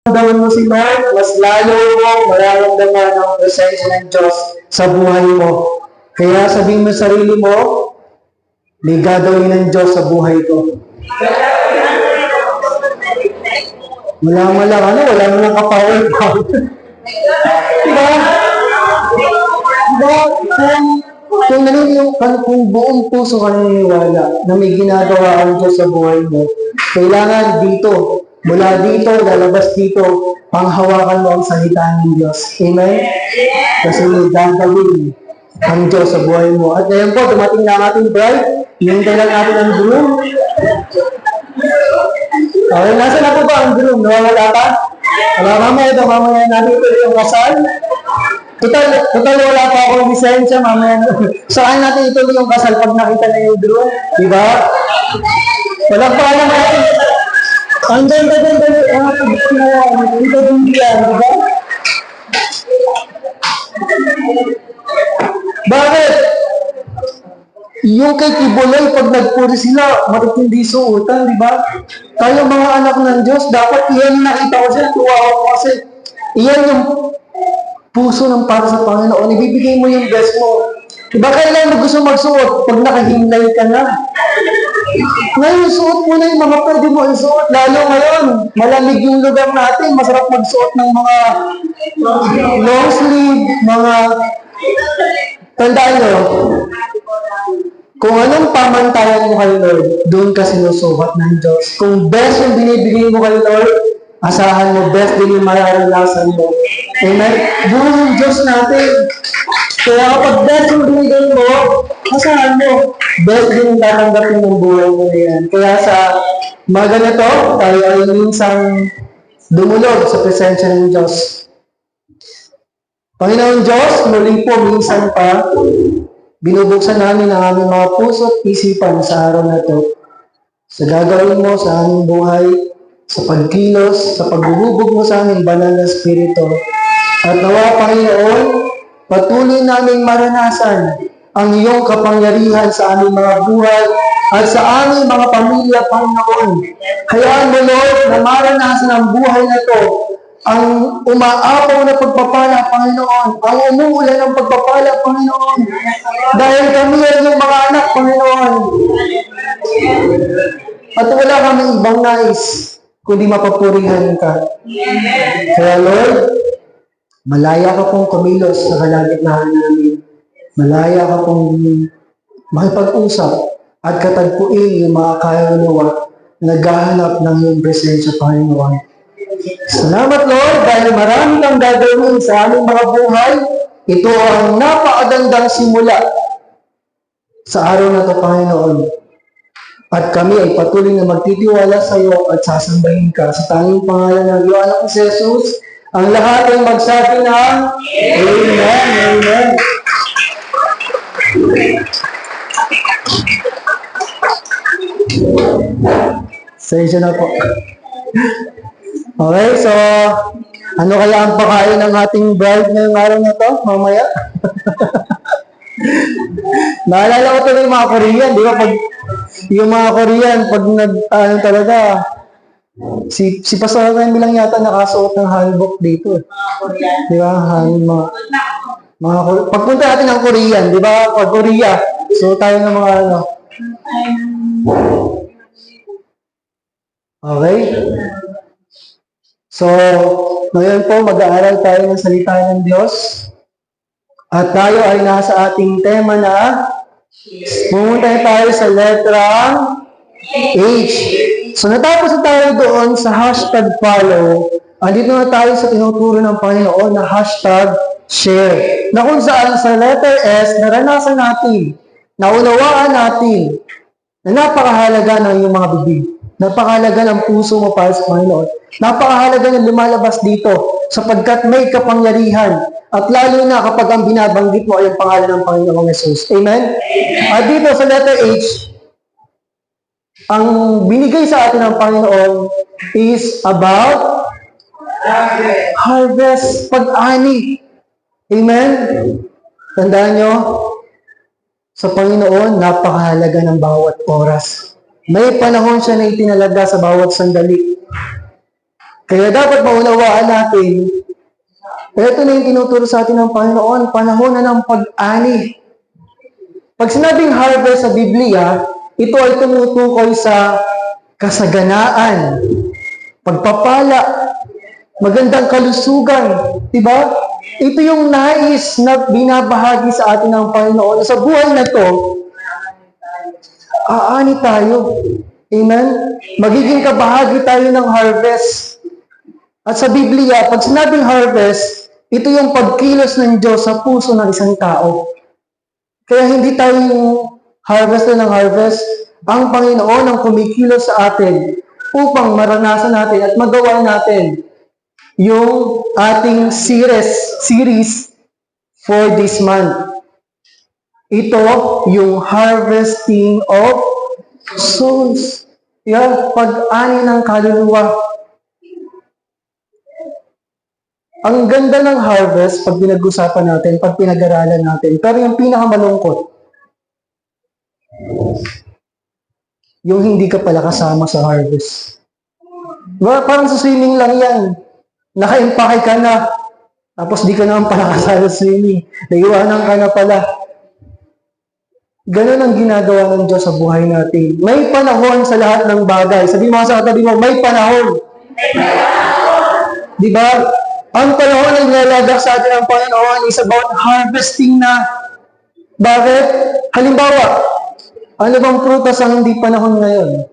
Mararamdaman mo si Lord, mas lalo mo mararamdaman ang presensya ng Diyos sa buhay mo. Kaya sabihin mo sa sarili mo, may gagawin ng Diyos sa buhay ko. Wala mo lang ka-power. Diba? Diba? Kung buong puso ka naniniwala na may ginagawa ang Diyos sa buhay mo, kailangan dito, mula dito, lalabas dito, panghawakan mo ang salita ng Diyos. Amen? Kasi may gagawin ang Diyos sa buhay mo. At ngayon po, dumating na ang ating bride. Hintay lang natin ang groom. Okay, nasa na po ba ang groom? Nawawala pa? Mamaya natin ito yung kasal. Total wala pa akong lisensya, mamaya. Saan natin ituloy yung kasal pag nakita na yung groom? Diba? Walang pa alam natin. Ang ganda-ganda ito din yan, diba? Bakit? Yung kay Kibuloy, pag nagpuri sila, matitindi suotan, diba? Tayo mga anak ng Diyos, dapat iyan nakita ko siya, tuwa ako kasi iyan yung puso ng para sa Panginoon. Ibibigay mo yung best mo. Diba kailan mo gusto magsuot? Pag nakahimlay ka na. Ngayon, suot mo na yung mga pwede mo isuot. Lalo ngayon, malamig yung lugar natin. Masarap magsuot ng mga long sleeve, mga... Tandaan nyo, kung anong pamantayan mo kay Lord, doon ka sinusukat ng Diyos. Kung best yung binibigay mo kay Lord, asahan mo, best din yung mararanasan mo. Amen? Doon yung Diyos natin. Kaya kapag best yung binigay mo, asahan mo, best din yung tatanggapin ng buhay mo na yan. Kaya sa mga ganito, tayo ay minsang dumulog sa presensya ng Diyos. Panginoon Diyos, muli po minsan pa, binubuksan namin ang aming mga puso at isipan sa araw na ito. Sa gagawin mo sa aming buhay, sa pagkilos, sa pagbubog mo sa aming banal na spirito. At nawa, Panginoon, patuloy naming maranasan ang iyong kapangyarihan sa aming mga buhay at sa aming mga pamilya, Panginoon. Hayaan mo, Lord, na maranasan ang buhay na ito, ang umaapaw na pagpapala, Panginoon, ang umuulan ng pagpapala, Panginoon, dahil kami ay iyong mga anak, Panginoon. At wala kami ibang nais, kundi mapapurihan ka. Kaya, Lord, malaya ka pong kumilos sa kalagitnaan namin. Malaya ka pong makipag-usap at katagpuin yung mga kaluluwa na naghahanap ng iyong presensya, Panginoon. Salamat, Lord, dahil marami kang gagawin sa aming mga buhay. Ito ang napakagandang simula sa araw na ito, Panginoon. At kami ay patuloy na magtitiwala sa iyo at sasambahin ka sa tanging pangalan ng iyong anak si Jesus. Ang lahat ay magsabi ng Amen, Amen. Sensya na po. Okay, so ano kaya ang pakain ng ating bride ngayong araw na to, mamaya? Naalala ko tuloy yung mga Korean, di ba? Pag, yung mga Korean, pag talaga, si Pastor Remy lang yata nakasuot ng hanbok dito. Di ba? Pagpunta natin ng Korean, di ba? Pag Korea, so tayo ng mga ano. Okay? So, ngayon po, mag-aaral tayo ng salita ng Diyos. At tayo ay nasa ating tema na pumunta tayo sa letra H. So, natapos na tayo doon sa hashtag follow. Andito na tayo sa tinuturo ng Panginoon na hashtag share. Na kung saan sa letter S, naranasan natin, naunawaan natin, na napakahalaga ng iyong mga bibig. Napakahalaga ng puso mo para sa Panginoon. Napakahalaga ng lumalabas dito sapagkat may kapangyarihan at lalo na kapag ang binabanggit mo ay ang pangalan ng Panginoong Jesus. Amen? At dito sa letter H, ang binigay sa atin ng Panginoon is about harvest, pag-ani. Amen? Tandaan nyo, sa Panginoon, napakahalaga ng bawat oras. May panahon siya na itinalaga sa bawat sandali. Kaya dapat maunawaan natin, ito na yung tinuturo sa atin ng Panginoon, panahon na ng pag-ani. Pag sinabing harvest sa Biblia, ito ay tumutukoy sa kasaganaan, pagpapala, magandang kalusugan, di ba? Ito yung nais na binabahagi sa atin ng Panginoon. Sa buhay na to, aani tayo. Amen? Magiging kabahagi tayo ng harvest. At sa Biblia, pag sinabing harvest, ito yung pagkilos ng Diyos sa puso ng isang tao. Kaya hindi tayo harvest na ng harvest. Ang Panginoon ang kumikilos sa atin upang maranasan natin at magawa natin yung ating series for this month. Ito yung harvesting of souls. Yan, pag-ani ng kaluluwa. Ang ganda ng harvest pag pinag-usapan natin, pag pinag-aralan natin. Pero yung pinakamalungkot, yung hindi ka pala kasama sa harvest. Diba? Parang sa swimming lang yan. Naka-impake ka na. Tapos di ka naman pala kasama sa swimming. Naiwanan ka na pala. Ganon ang ginagawa ng Diyos sa buhay natin. May panahon sa lahat ng bagay. Sabi mo sa katabi mo, may panahon. Di ba? Ang panahon na nilalagak sa atin ng Panginoon is about harvesting na. Bakit? Halimbawa, ano bang prutas ang hindi panahon ngayon?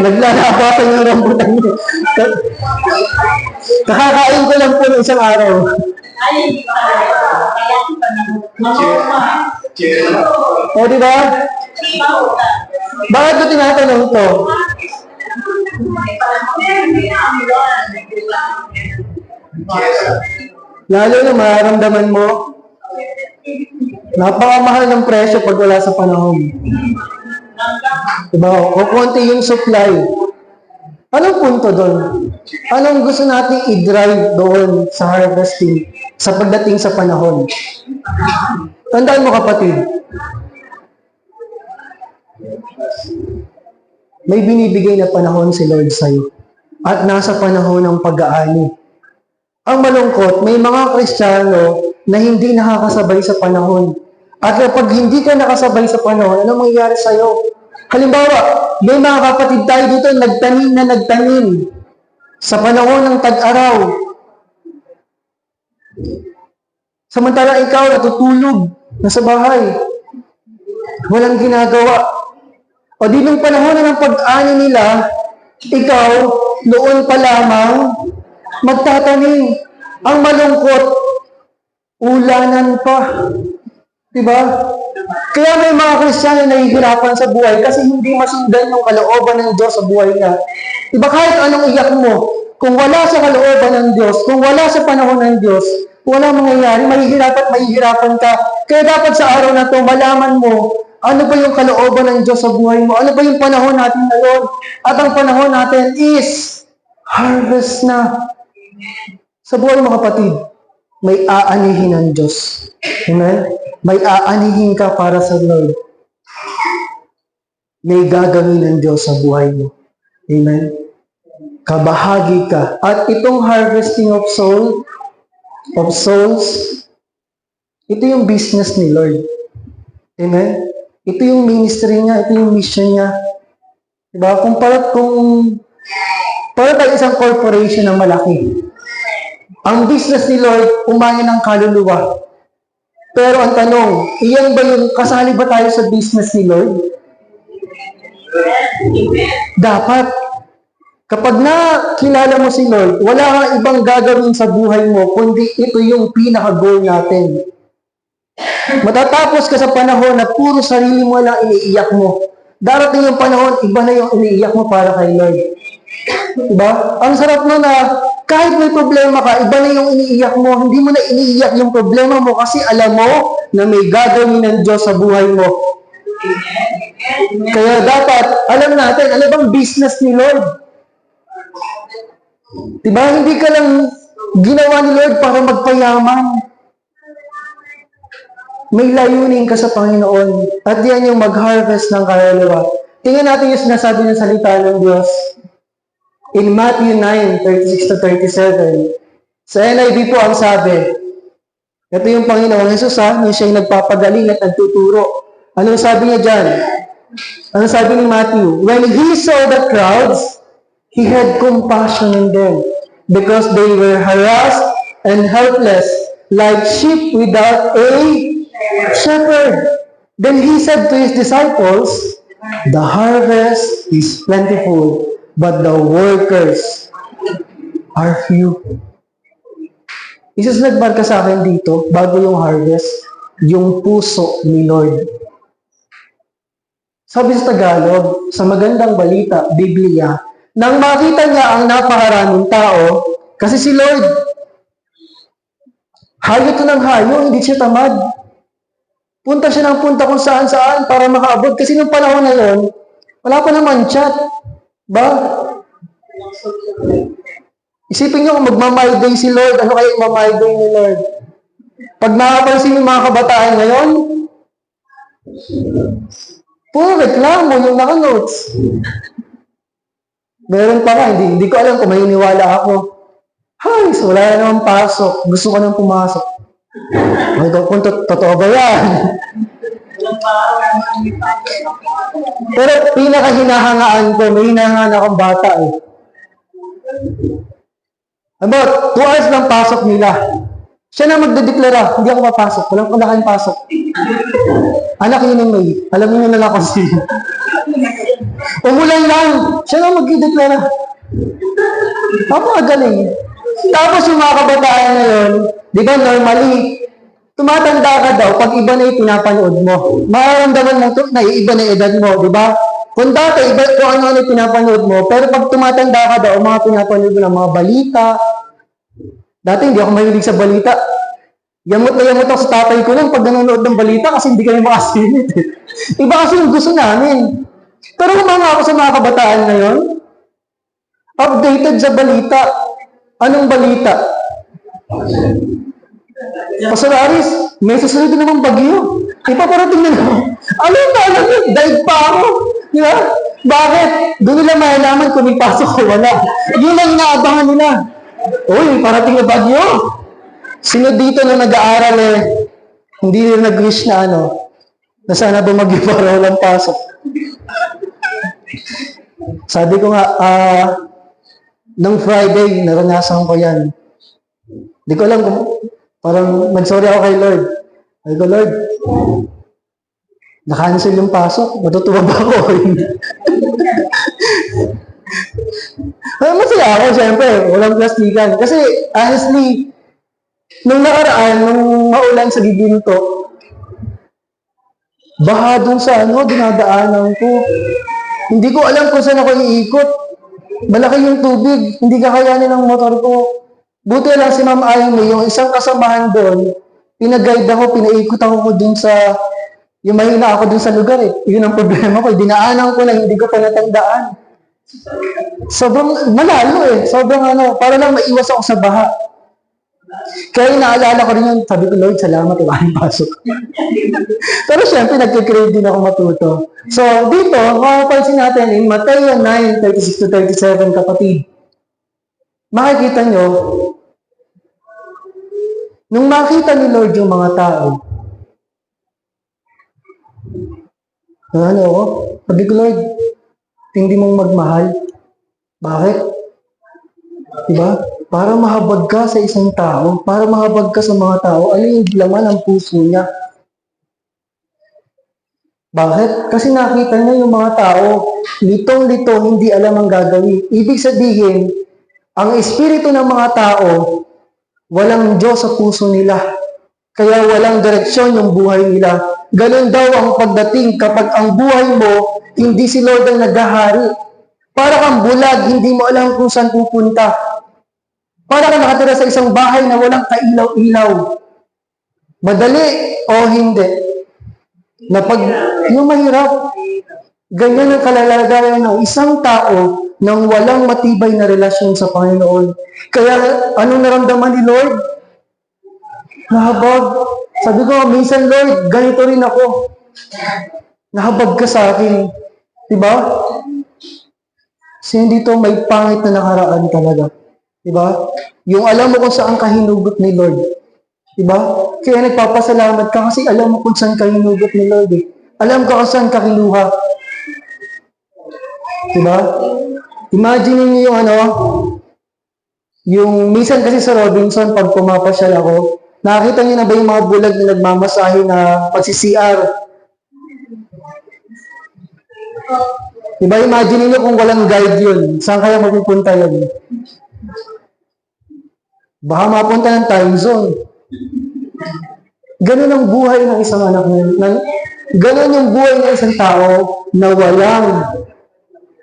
Naglalabatan yung rambutan niyo. Kakakain ko lang po ng isang araw. O, di ba? Bakit ko tinatanong to? Lalo na mararamdaman mo, napakamahal ng presyo pag wala sa panahon. Diba? O konti yung supply. Anong punto doon? Anong gusto nating i-drive doon sa harvesting sa pagdating sa panahon? Tandaan mo kapatid, may binibigay na panahon si Lord sa'yo at nasa panahon ng pag-aani. Ang malungkot, may mga Kristiyano na hindi nakakasabay sa panahon. At kapag hindi ka nakasabay sa panahon, ano mangyayari sa'yo? Halimbawa, may mga kapatid tayo dito nagtanim sa panahon ng tag-araw. Samantala ikaw natutulog, nasa bahay. Walang ginagawa. O di nung panahon na ng pag-ani nila, ikaw, noon pa lamang, magtatanim. Ang malungkot, ulanan pa. Diba? Kaya may mga Kristiyano na nahihirapan sa buhay kasi hindi masundan yung kalooban ng Diyos sa buhay niya. Diba kahit anong iyak mo, kung wala sa kalooban ng Diyos, kung wala sa panahon ng Diyos, wala mangyayari, mahihirapan ka. Kaya dapat sa araw na to, malaman mo, ano ba yung kalooban ng Diyos sa buhay mo? Ano ba yung panahon natin ngayon? At ang panahon natin is harvest na. Sa buhay mo kapatid, may aanihin ng Diyos. Amen? May aanihin ka para sa Lord. May gagawin ng Diyos sa buhay mo. Amen? Kabahagi ka. At itong harvesting of souls, ito yung business ni Lord. Amen? Ito yung ministry niya, ito yung mission niya. Diba? Kung para tayo isang corporation na malaki. Ang business ni Lord, umayan ng kaluluwa. Pero ang tanong, iyan ba yung kasali ba tayo sa business ni Lord? Dapat. Kapag nakilala mo si Lord, wala kang ibang gagawin sa buhay mo, kundi ito yung pinaka-goal natin. Matatapos ka sa panahon na puro sarili mo lang iniiyak mo. Darating yung panahon, iba na yung iniiyak mo para kay Lord. Diba? Ang sarap nun na kahit may problema ka, iba na yung iniiyak mo. Hindi mo na iniiyak yung problema mo kasi alam mo na may gagawin ng Diyos sa buhay mo. Kaya dapat, alam natin, ano bang business ni Lord? Diba? Hindi ka lang ginawa ni Lord para magpayaman. may layunin ka sa Panginoon. At yan yung mag-harvest ng kaluluwa. Tingnan natin yung sinasabi ng salita ng Diyos. In Matthew 9:36 to 37. Sa NIV po ang sabi, ito yung Panginoong Jesus yung siya yung nagpapagaling at nagtuturo. Anong sabi niya dyan? Anong sabi ni Matthew? When he saw the crowds, he had compassion on them because they were harassed and helpless like sheep without a shepherd. Then he said to his disciples, the harvest is plentiful, but the workers are few. Isus nagmarka sa akin dito, bago yung harvest, yung puso ni Lord. Sabi sa Tagalog, sa magandang balita, Biblia, nang makita niya ang napakaraming tao, kasi si Lord, hayo to ng hayo, hindi siya tamad. Punta siya ng punta kung saan-saan para makaabot. Kasi nung panahon na yun, wala pa naman chat. Ba? Isipin niyo kung magma-my day si Lord, ano kaya yung ma-my day ni Lord? Pag nakapansin yung mga kabataan ngayon, puro reklamo yung naka-notes. Meron pa nga, hindi ko alam kung maniniwala ako. Hay, so wala na naman pasok. Gusto ko nang pumasok. Ay, kung totoo ba yan? Pero pinaka-hinahangaan ko, may hinahangaan akong bata eh. About 2 hours lang pasok nila. Siya na magdedeklara, hindi ako papasok. Wala kayong pasok. Anak yun ng May. Alam niyo na lang kung sino. Umulan lang. Siya na magdedeklara. Napakagaling. Tapos yung mga kabataan ngayon, di ba normally, tumatanda ka daw pag iba na yung pinapanood mo. Mararamdaman mo na iba na edad mo, di ba? Kung dati, iba kung ano yung pinapanood mo, pero pag tumatanda ka daw, mga pinapanood mo ng mga balita, dati hindi ako mahilig sa balita. Yamot na yamot ako sa tatay ko lang pag nanonood ng balita kasi hindi kami makasilip. Iba kasi yung gusto namin. Pero kumanga ako sa mga kabataan ngayon, updated sa balita. Anong balita? Pastor Aris, may susunod na namang bagyo. Ipaparating na naman. Alam yun, daig pa ako. Di ba? Bakit? Doon nila malalaman kung may pasok o wala. Yun ang inaabangan nila. Uy, parating na bagyo. Sino dito na nag-aaral hindi nila nag-wish na na sana bumagyo para walang pasok. Sabi ko nga, nung Friday, naranasan ko yan. Di ko alam kung, parang nag-sorry ako kay Lord. Sabi ko, Lord, na-cancel yung pasok. Matutuwa ba ako? Masaya ako, siyempre. Walang plastikan. Kasi, honestly, nung nakaraan, nung maulan sa Giginto, baha dun sa dinadaanan ko. Hindi ko alam kung saan ako iikot. Malaki yung tubig. Hindi kakayanin ng motor ko. Buti lang si Ma'am Amy, yung isang kasamahan doon, pinag-guide ako, pinaikot ako dun sa, yung mahina ako dun sa lugar Yun ang problema ko. Dinaanan ko na hindi ko pa natandaan. Sobrang malalo Sobrang para lang maiwas ako sa baha. Kaya naalala ko rin yun, sabi ko, Lord, salamat, wala kang pasok. Pero syempre, nagkikrave din ako matuto. So, dito, makapansin natin in Matthew 9:36 to 37, kapatid. Makikita nyo, nung makita ni Lord yung mga tao, sabi ko, Lord, hindi mong magmahal. Bakit? Diba? Para mahabag ka sa isang tao, para mahabag ka sa mga tao, ano yung laman ng puso niya? Bakit? Kasi nakita niya yung mga tao, litong-lito, hindi alam ang gagawin. Ibig sabihin, ang espiritu ng mga tao, walang Diyos sa puso nila. Kaya walang direksyon yung buhay nila. Ganun daw ang pagdating kapag ang buhay mo, hindi si Lord ang naghahari. Para kang bulag, hindi mo alam kung saan pupunta. Para kang nakatira sa isang bahay na walang kailaw-ilaw. Madali o hindi. Na pag yung mahirap, ganyan ang kalalagayan ng isang tao nang walang matibay na relasyon sa Panginoon. Kaya anong naramdaman ni Lord? Nahabag. Sabi ko, minsan Lord, ganito rin ako. Nahabag ka sa akin. Diba? Kasi dito may pangit na nakaraan talaga. Diba? Yung alam mo kung saan ka hinugot ni Lord. Diba? Kaya nagpapasalamat ka kasi alam mo kung saan ka hinugot ni Lord. Eh. Alam ka kung saan ka kinuha. Diba? Imagine niyo yung yung minsan kasi sa Robinson, pag pumapasyal ako, nakakita niyo na ba yung mga bulag na nagmamasahe na pagsi-CR? Diba, imagine niyo kung walang guide yun. Saan kaya mapupunta yun? Baka mapunta ng time zone. Ganun ang buhay ng isang anak ganun yung buhay ng isang tao na walang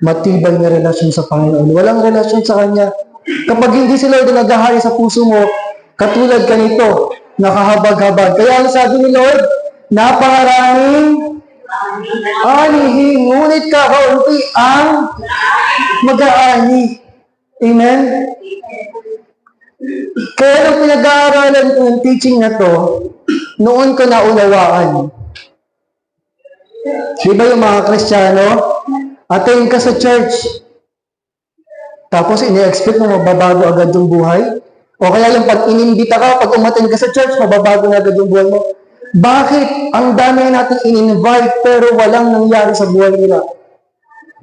matibay na relasyon sa Panginoon. Walang relasyon sa Kanya. Kapag hindi si Lord na naghahari sa puso mo, katulad ka nito, nakahabag-habag. Kaya ang sabi ni Lord, napakaraming anihin, ngunit kakaunti ang mag-aani. Amen? Kaya nung pinag-aaralan ko yung teaching na to, noon ko naunawaan. Di ba yung mga Kristiyano, attend ka sa church, tapos ini-expect mo mababago agad yung buhay? O kaya yung pag inimbita ka, pag umattend ka sa church, mababago na agad yung buhay mo? Bakit? Ang dami natin in-invite pero walang nangyari sa buhay nila.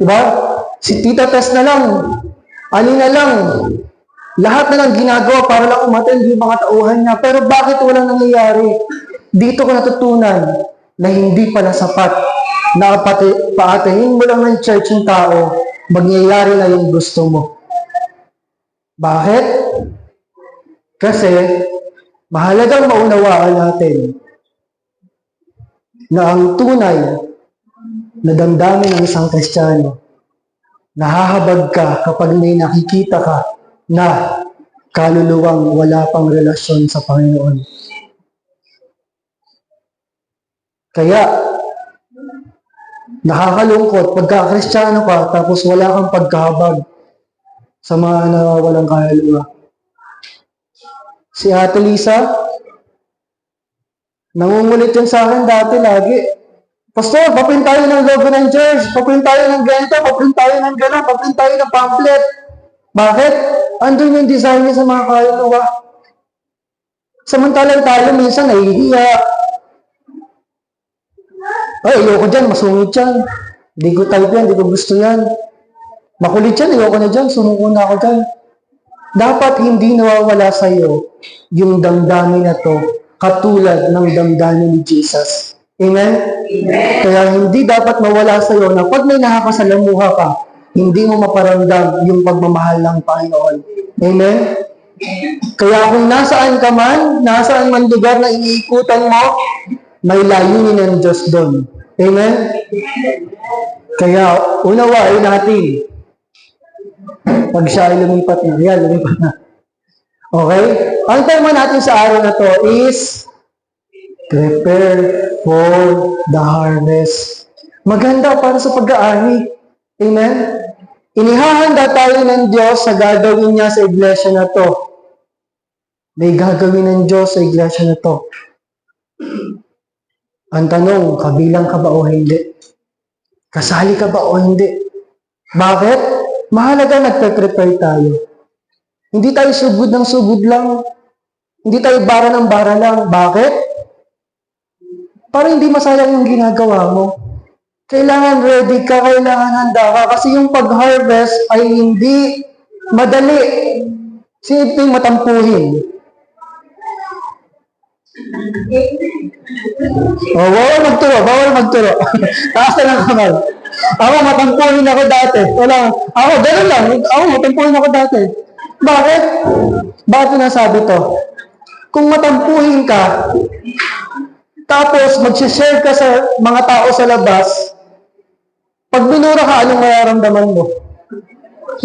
Diba? Si Tita Tess na lang, ani na lang, lahat na lang ginagawa para lang umattend yung mga tauhan niya. Pero bakit walang nangyayari? Dito ko natutunan na hindi pala sapat na paatayin mo lang ng church yung tao, mangyayari na yung gusto mo. Bakit? Kasi mahalagang maunawaan natin na ang tunay na damdamin ng isang Kristiyano, nahahabag ka kapag may nakikita ka na kaluluwang wala pang relasyon sa Panginoon. Kaya, nakakalungkot pagka Kristiyano ka tapos wala kang pagkahabag sa mga nawawalang kaluluwa. Si Ate Lisa, nangungulit yun sa akin dati lagi. Pastor, paprint tayo ng logo ng church, paprint tayo ng ganito, paprint tayo ng gano'n, paprint tayo ng pamphlet. Bakit? Andun yung design niya sa mga kaluluwa. Samantalang tayo minsan nahihiya. Ay, ayoko dyan, masungit yan. Hindi ko type yan, hindi ko gusto yan. Makulit yan, ayoko na dyan, sumuko na ako dyan. Dapat hindi nawawala sa iyo yung damdamin na to, katulad ng damdamin ni Jesus. Amen? Amen? Kaya hindi dapat mawala sa iyo na pag may nakakasalamuha ka, hindi mo maparamdam yung pagmamahal ng Panginoon. Amen? Kaya kung nasaan ka man, nasaan man lugar na iniikutan mo, may layunin ng Diyos doon. Amen? Kaya unawain natin. Pag siya ay lumipat na, yan, lumipat na. Okay? Ang tema natin sa araw na to is prepare for the harvest. Maganda para sa pag-aani. Amen? Inihahanda tayo ng Diyos sa gagawin niya sa iglesia na to. May gagawin ng Diyos sa iglesia na to. Ang tanong, kabilang ka ba o hindi? Kasali ka ba o hindi? Bakit? Mahalaga nagpe-prepare tayo. Hindi tayo sugod ng sugod lang. Hindi tayo bara ng bara lang. Bakit? Para hindi masayang yung ginagawa mo. Kailangan ready ka, kailangan handa ka. Kasi yung pag-harvest ay hindi madali. Sino ito yung matampuhin? Oh, bawal magturo. Taas na lang kamay. Ako, matampuhin ako dati. Ako, ganun lang. Ako, matampuhin ako dati. Bakit? Bakit nasabi to? Kung matampuhin ka, tapos mag-share ka sa mga tao sa labas, pag binura ka, anong mararamdaman mo?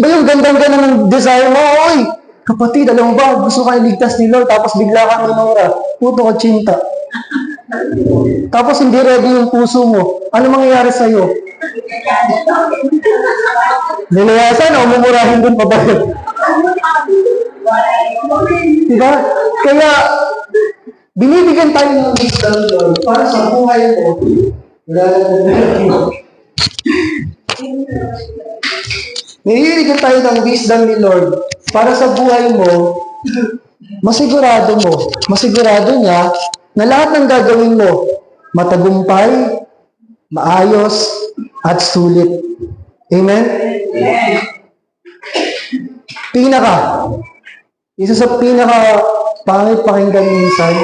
Ba yung gandang-ganda ng desire mo, oy, kapatid, alam mo ba, gusto ka iligtas ni Lord, tapos bigla kang minura, puto ka chinta. Tapos hindi ready yung puso mo, ano mangyayari sa'yo? Nilayasan o mumurahin din pa ba? Diba? Kaya, Binibigyan tayo ng wisdom, Lord, para sa buhay mo. Binibigyan tayo ng wisdom ni Lord para sa buhay mo, masigurado niya na lahat ng gagawin mo, matagumpay, maayos, at sulit. Amen? Isa sa pangit pakinggan minsan,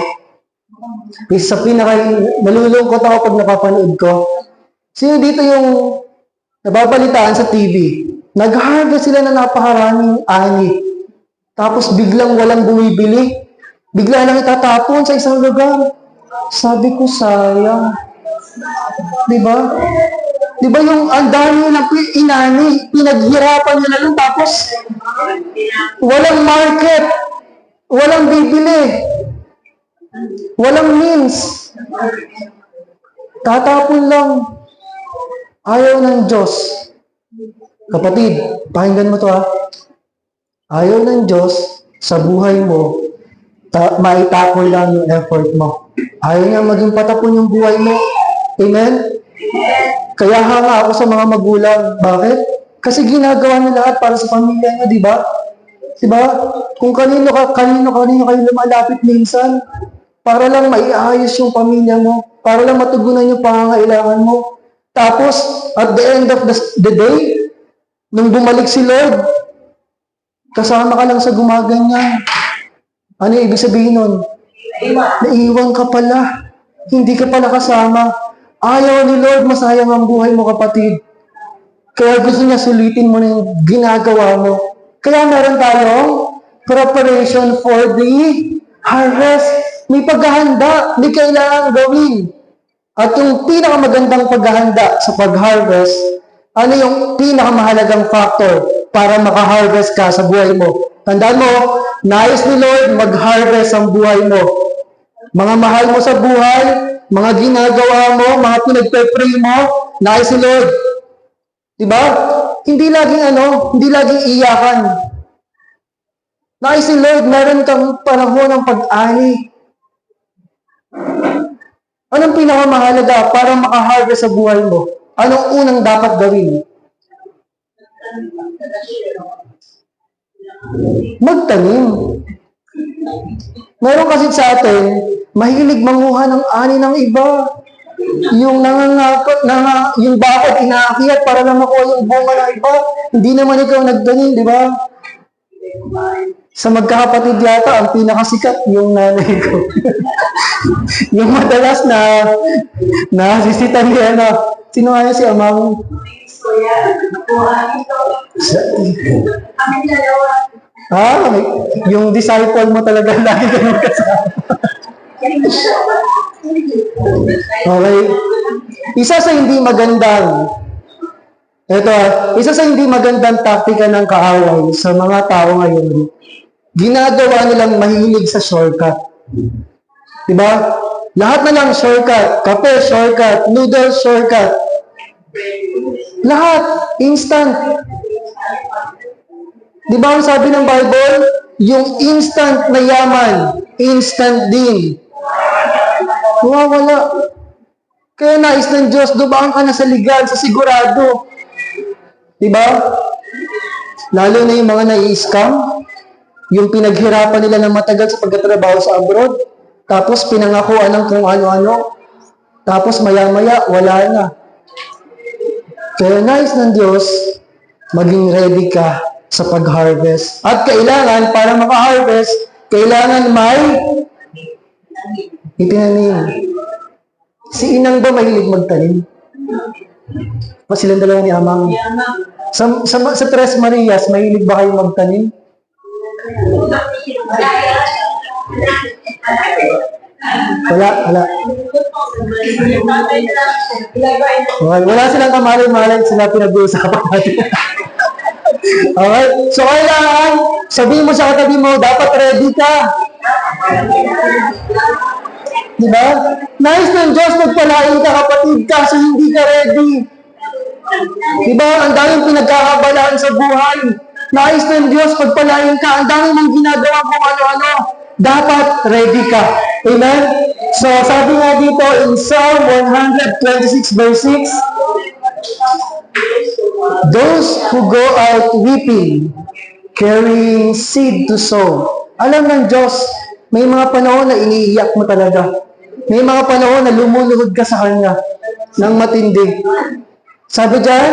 isa sa nalulungkot ako pag napapanood ko, sino dito yung nababalitaan sa TV? Nag-harvest sila na napakaraming ani. Tapos biglang walang bumibili. Bigla lang itatapon sa isang lugar. Sabi ko, sayang. Diba? Diba yung ang dami ng inani, pinaghirapan nyo na lang, tapos walang market, walang bibili, walang means. Tatapon lang. Ayaw ng Diyos. Kapatid, pakinggan mo to ha. Ayaw ng Diyos sa buhay mo, maitapon lang yung effort mo. Ayaw niya maging patapon yung buhay mo. Amen? Kaya hanga ako sa mga magulang. Bakit? Kasi ginagawa niya lahat para sa pamilya niya, di ba? Di ba? Kung kanino kayo lumalapit minsan, para lang maiayos yung pamilya mo, para lang matugunan yung pangangailangan mo. Tapos, at the end of the day, nung bumalik si Lord, kasama ka lang sa gumaganyan. Ano yung ibig sabihin nun? Naiwan ka pala. Hindi ka pala kasama. Ayaw ni Lord, masayang ang buhay mo, kapatid. Kaya gusto niya sulitin mo na yung ginagawa mo. Kaya meron tayong preparation for the harvest. May paghahanda, may kailangan gawin. At yung pinakamagandang paghahanda sa pag-harvest, ano yung pinakamahalagang factor para maka-harvest ka sa buhay mo? Tandaan mo, nais ni Lord mag-harvest ang buhay mo. Mga mahal mo sa buhay, mga ginagawa mo, mga pinagpe-pray mo, nais ni Lord. Diba? Hindi laging iyakan. Nais ni Lord, meron kang panahon ng pag-ani. Anong pinakamahalaga para maka-harvest sa buhay mo? Anong unang dapat gawin? Magtanim. Meron kasi sa atin, mahilig manguha ng ani ng iba. Yung yung bakod inaakyat para lang makuha yung bunga ng iba. Hindi naman ikaw nagtanim, di ba? Sa magkakapatid yata, ang pinakasikat yung nanay ko. Yung madalas na sisitan niya, sino nga si Amang? Yung disciple mo talaga lagi ka magkasama. Okay. Isa sa hindi magandang taktika ng kaaway sa mga tao ngayon, ginagawa nilang mahilig sa shortcut. Diba? Lahat na lang shortcut. Kape, shortcut. Noodles, shortcut. Lahat. Instant. Diba ang sabi ng Bible? Yung instant na yaman, instant din. Wala. Kaya nais ng Diyos, dubaan ka na sa legal, sa sigurado. Diba? Lalo na yung mga nai-scam, yung pinaghirapan nila ng matagal sa pagtatrabaho sa abroad, tapos pinangakuan ng kung ano-ano, tapos maya-maya, wala na. Kaya nais ng Diyos, maging ready ka sa pag-harvest. At kailangan, para maka-harvest, kailangan may itinanim. Si Inang ba mahilig magtanim? O silang dalawa ni Amang? Sa Tres Marias, mahilig ba kayo magtanim? Wala. Wala silang kamalay-malay, sila pinag-uusapan natin. Okay? So, kailangan, sabihin mo sa katabi mo, dapat ready ka. Diba? Nais ng Diyos, magpalain ka, kapatid, kasi hindi ka ready. Diba? Ang daming pinagkakabalaan sa buhay. Nais ng Diyos, pagpalain ka, ang daming mong ginagawa kung ano-ano. Dapat ready ka. Amen? So, sabi nga dito in Psalm 126 verse 6, those who go out weeping, carrying seed to sow. Alam ng Diyos, may mga panahon na iniiyak mo talaga. May mga panahon na lumuluhod ka sa Kanya ng matindi. Sabi dyan,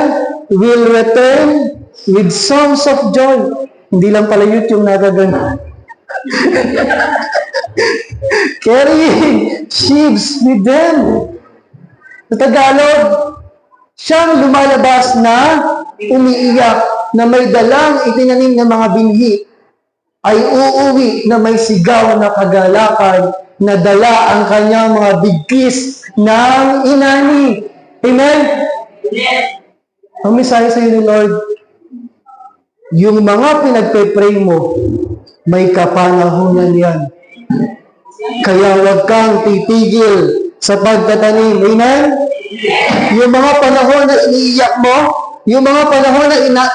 will return with songs of joy. Hindi lang pala YouTube nagagano. Carrying sheaves with them. Sa Tagalog, siyang lumalabas na umiiyak na may dalang itinanim ng mga binhi ay uuwi na may sigaw na kagalakan na dala ang kanyang mga bigkis ng inani. Amen? Ang mensahe sa iyo ni Lord, yung mga pinagpe-pray mo, may kapanahunan yan. Kaya huwag kang titigil sa pagtatanim. Amen? Yung mga panahon na iniiyak mo, yung mga panahon na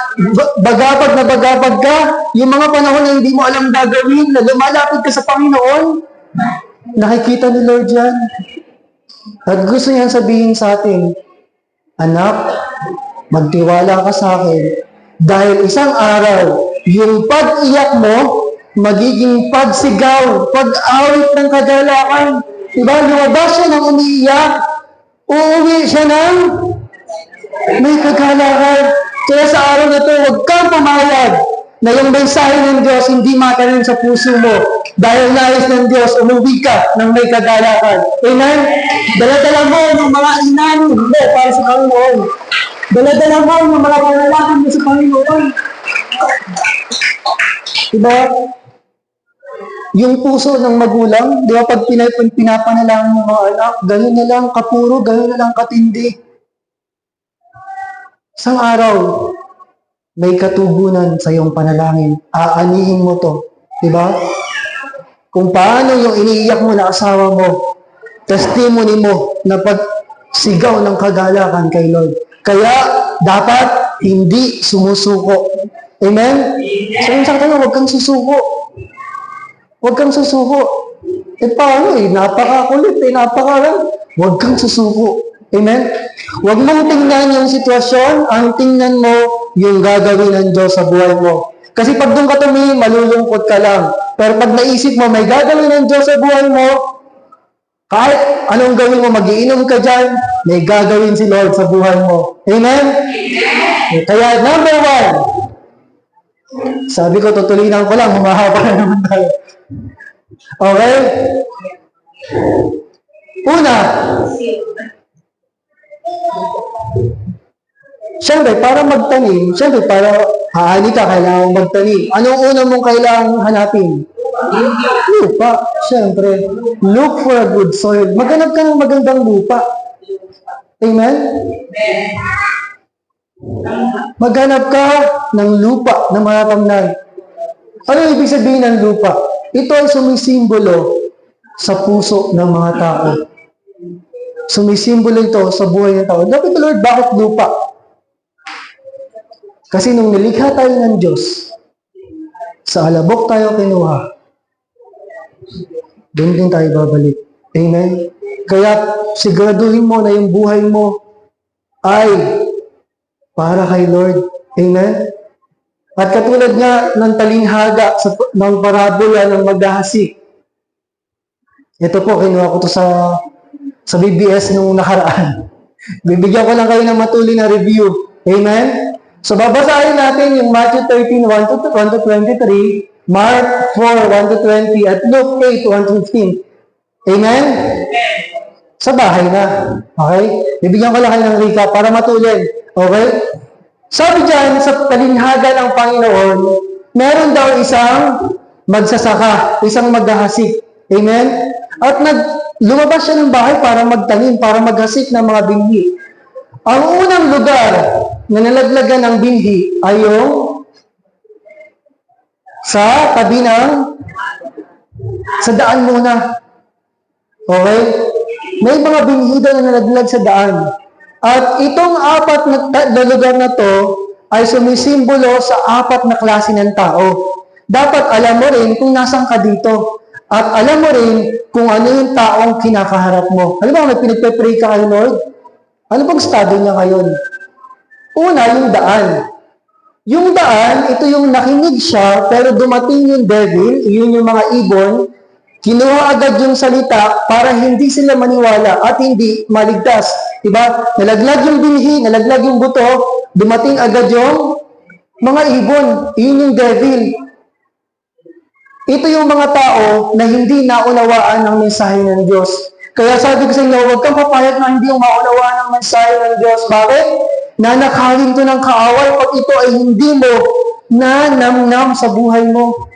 bagabag ka, yung mga panahon na hindi mo alam gagawin, na lumalapit ka sa Panginoon, nakikita ni Lord yan. At gusto niyang sabihin sa atin, anak, magtiwala ka sa akin, dahil isang araw, yung pag-iyak mo, magiging pagsigaw, pag-awit ng kagalakan. Diba? Lumabas siya ng umiiyak, uuwi siya ng may kagalakan. Kaya sa araw na ito, huwag kang pumayag na yung mensahe ng Diyos hindi matalim sa puso mo. Dahil nais ng Diyos, umuwi ka ng may kagalakan. Amen? Dala-dala mo ng mga inani mo para sa Panginoon. Dala-dala mo ng mga panalangin mo sa Panginoon. Diba? Yung puso ng magulang, di ba pag pinapanalangin ng mga anak, gano'n na lang kapuro, gano'n na lang katindi. Isang araw, may katugunan sa iyong panalangin. Aanihin mo to. Diba? Kung paano yung iniiyak mo na asawa mo, testimony mo na pagsigaw ng kagalakan kay Lord. Kaya, dapat hindi sumusuko. Amen? So, yung sakta huwag kang susuko. Huwag kang susuko. Paano napakakulit huwag kang susuko. Amen? Huwag mong tingnan yung sitwasyon, ang tingnan mo yung gagawin ng Diyos sa buhay mo. Kasi pag doon ka tumingin, malulungkot ka lang. Pero pag naisip mo, may gagawin ng Diyos sa buhay mo, kahit anong gawin mo, magiinom ka dyan, may gagawin si Lord sa buhay mo. Amen? Kaya number 1, sabi ko, tutulinan ko lang, humahaba na naman tayo. Okay? Una, siyempre, para magtanim, siyempre, para haani ka, kailangan magtanim. Anong una mong kailangan hanapin? Lupa. Siyempre, look for a good soil. Maghanap ka ng magandang lupa. Amen? Maghanap ka ng lupa na matatamnan. Ano ibig sabihin ng lupa? Ito ay sumisimbolo sa puso ng mga tao. Sumisimbolo ito sa buhay ng tao. Dapat, Lord, bakit lupa? Kasi nung nilikha tayo ng Diyos, sa alabok tayo kinuha, doon din tayo babalik. Amen? Kaya siguraduhin mo na yung buhay mo ay para kay Lord. Amen? At katulad nga ng talinghaga ng parabola ng maghahasik. Ito po, kinuha ko to sa BBS nung nakaraan. Bibigyan ko lang kayo ng matuloy na review. Amen? So, babasahin natin yung Matthew 13, 1-23, Mark 4, 1-20, at Luke 8, 1-15. Amen? Sa bahay na. Okay? Bibigyan ko lang kayo ng recap para matuloy. Okay? Sabi dyan, sa talinghaga ng Panginoon, meron daw isang magsasaka, isang maghahasik. Amen? At lumabas siya ng bahay para magtanim, para maghasik ng mga binhi. Ang unang lugar na nalaglagan ng binhi ay yung sa tabi sa daan muna. Okay? May mga binhi daw na nalaglag sa daan. At itong apat na lugar na to ay sumisimbolo sa apat na klase ng tao. Dapat alam mo rin kung nasan ka dito. At alam mo rin kung ano yung taong kinakaharap mo. Halimbawa, may pinagpe-pray ka kay Lord. Ano bang estado niya ngayon? Una, yung daan. Yung daan, ito yung nakinig siya, pero dumating yung devil, yun yung mga ibon, kinuha agad yung salita para hindi sila maniwala at hindi maligtas. Diba? Nalaglag yung binhi, nalaglag yung buto, dumating agad yung mga ibon. Yun yung devil. Ito yung mga tao na hindi naunawaan ng mensahe ng Diyos. Kaya sabi ko sa inyo, huwag kang papayag na hindi yung maunawaan ng mensahe ng Diyos. Bakit? Nanakawin to ng kaaway pag ito ay hindi mo nanamnam sa buhay mo.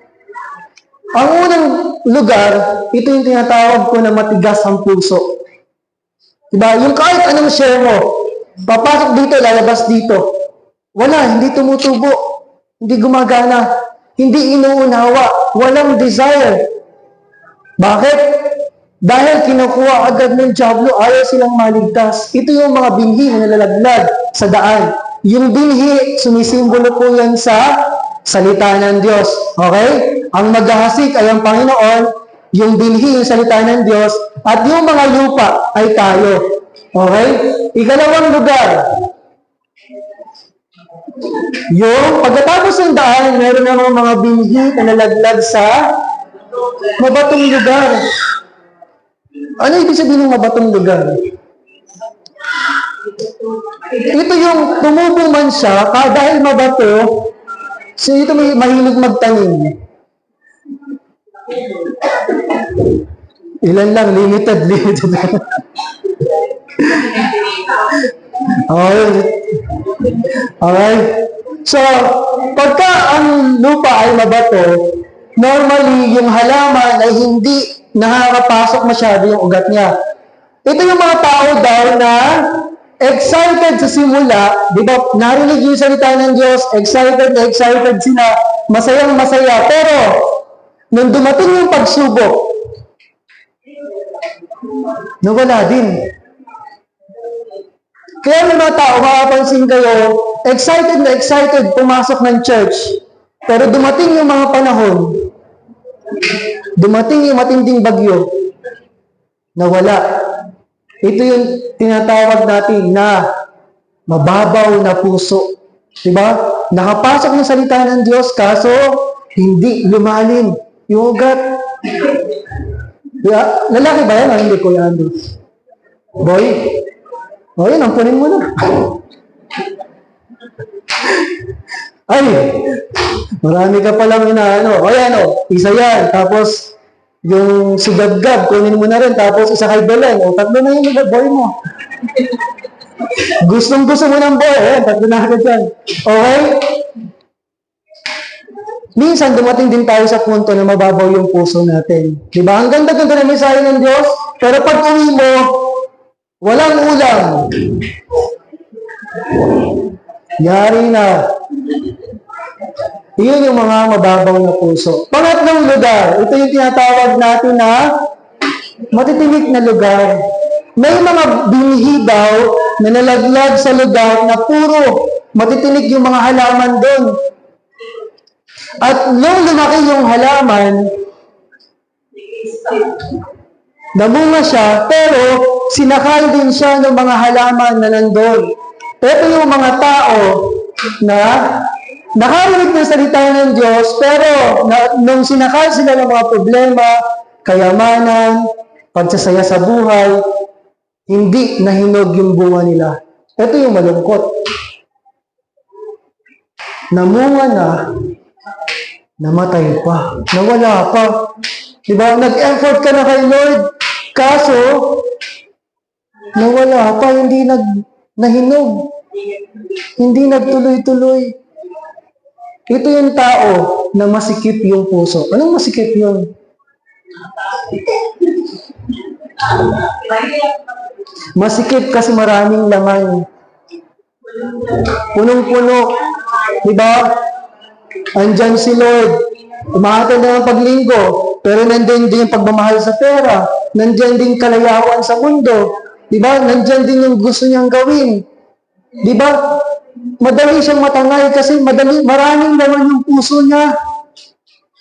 Ang unang lugar, ito yung tinatawag ko na matigas ang puso. Diba? Yung kahit anong share mo, papasok dito, lalabas dito. Wala, hindi tumutubo. Hindi gumagana. Hindi inuunawa. Walang desire. Bakit? Dahil kinukuha agad ng Diablo, ayaw silang maligtas. Ito yung mga binhi na nalalaglag sa daan. Yung binhi, sumisimbolo po yan sa salita ng Diyos. Okay? Ang maghahasik ay ang Panginoon, yung binhi, yung salita ng Diyos, at yung mga lupa ay tayo. Okay? Ikalawang lugar, yung pagkatapos ng daan, meron namang mga binhi na nalaglag sa mabatong lugar. Ano ibig sabihin ng mabatong lugar? Ito yung tumubo man siya, dahil mabato, so ito may mahilig magtanim. Ilan lang, limited. Okay. So, pagka ang lupa ay mabato, normally, yung halaman ay hindi nakakapasok masyado yung ugat niya. Ito yung mga tao daw na excited sa simula, di ba, narinig yung salita ng Diyos, excited na excited sila, masayang masaya, pero nung dumating yung pagsubok, nawala din. Kaya may mga tao, makapansin kayo, excited na excited pumasok ng church, pero dumating yung mga panahon, dumating yung matinding bagyo, nawala. Ito yung tinatawag natin na mababaw na puso. Diba? Nakapasok ng salita ng Diyos, kaso hindi lumalim yung ugat. Diba? Lalaki ba yan o hindi, Kuya Andrew? Boy? O yun, ampunin mo na. Ay, marami ka palang inaano. O yan o, isa yan. Tapos, yung si Gab-Gab, kunin mo na rin. Tapos, isa kay Belen. O, tatlo na yung boy mo. Gustong-gusto mo ng boy. Ayan, tatlo na agad yan. Okay? Minsan, dumating din tayo sa punto na mababaw yung puso natin. Diba? Ang ganda-ganda na mensahe ng Diyos. Pero pag uwi mo, walang ulam. Yari na. Iyon yung mga mababaw na puso. Pangatlong lugar, ito yung tinatawag natin na matitinik na lugar. May mga binhi daw na nalaglag sa lugar na puro matitinik yung mga halaman doon. At nung lumaki yung halaman, namunga siya, pero sinakal din siya ng mga halaman na nandun. Ito yung mga tao na nakarinig ng salita ng Diyos, pero nung sinakal sila ng mga problema, kayamanan, pagsasaya sa buhay, hindi nahinog yung bunga nila. Ito yung malungkot. Namunga na, namatay pa, nawala pa. Diba? Nag-effort ka na kay Lord, kaso, nawala pa, hindi nahinog. Hindi nagtuloy-tuloy. Ito yung tao na masikip yung puso. Anong masikip yun? Masikip kasi maraming laman. Punong-puno. Diba? Andyan si Lord. Umahatid na ng paglinggo. Pero nandyan din yung pagmamahal sa pera. Nandyan din kalayawan sa mundo. Diba? Nandyan din yung gusto niyang gawin. Diba? Madali siyang matangay kasi maraming laman yung puso niya.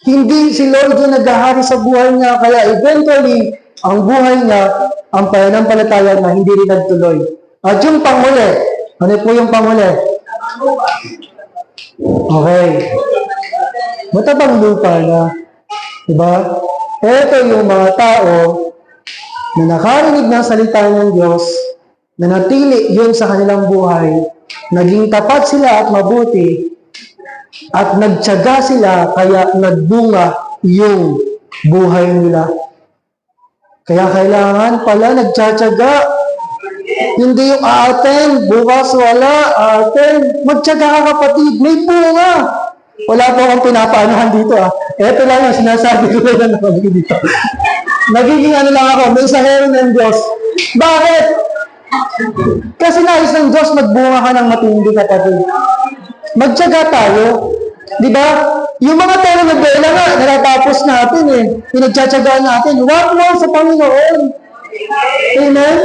Hindi si Lord yung naghahari sa buhay niya, kaya eventually, ang buhay niya, ang pananampalataya na hindi rin nagtuloy. At yung panghuli, ano po yung panghuli? Okay. Matabang lupa na. Diba? Ito yung mga tao na nakarinig ng salita ng Diyos, na natili yun sa kanilang buhay, naging tapat sila at mabuti, at nagtiyaga sila kaya nagbunga yung buhay nila. Kaya kailangan pala nagtsatsaga. Hindi yung atin, bukas wala, atin. Magtsaga ka kapatid, may bunga. Wala po akong pinapaanohan dito Ito lang yung sinasabi ko lang naman dito. Nagiging ano lang ako, mensahero ng Diyos. Bakit? Kasi nais ng Diyos magbunga ka ng matindi kapatid. Magtyaga tayo. Di ba? Yung mga telenovela nga, natatapos natin pinagtsatsagaan natin. Wag mo sa Panginoon. Amen?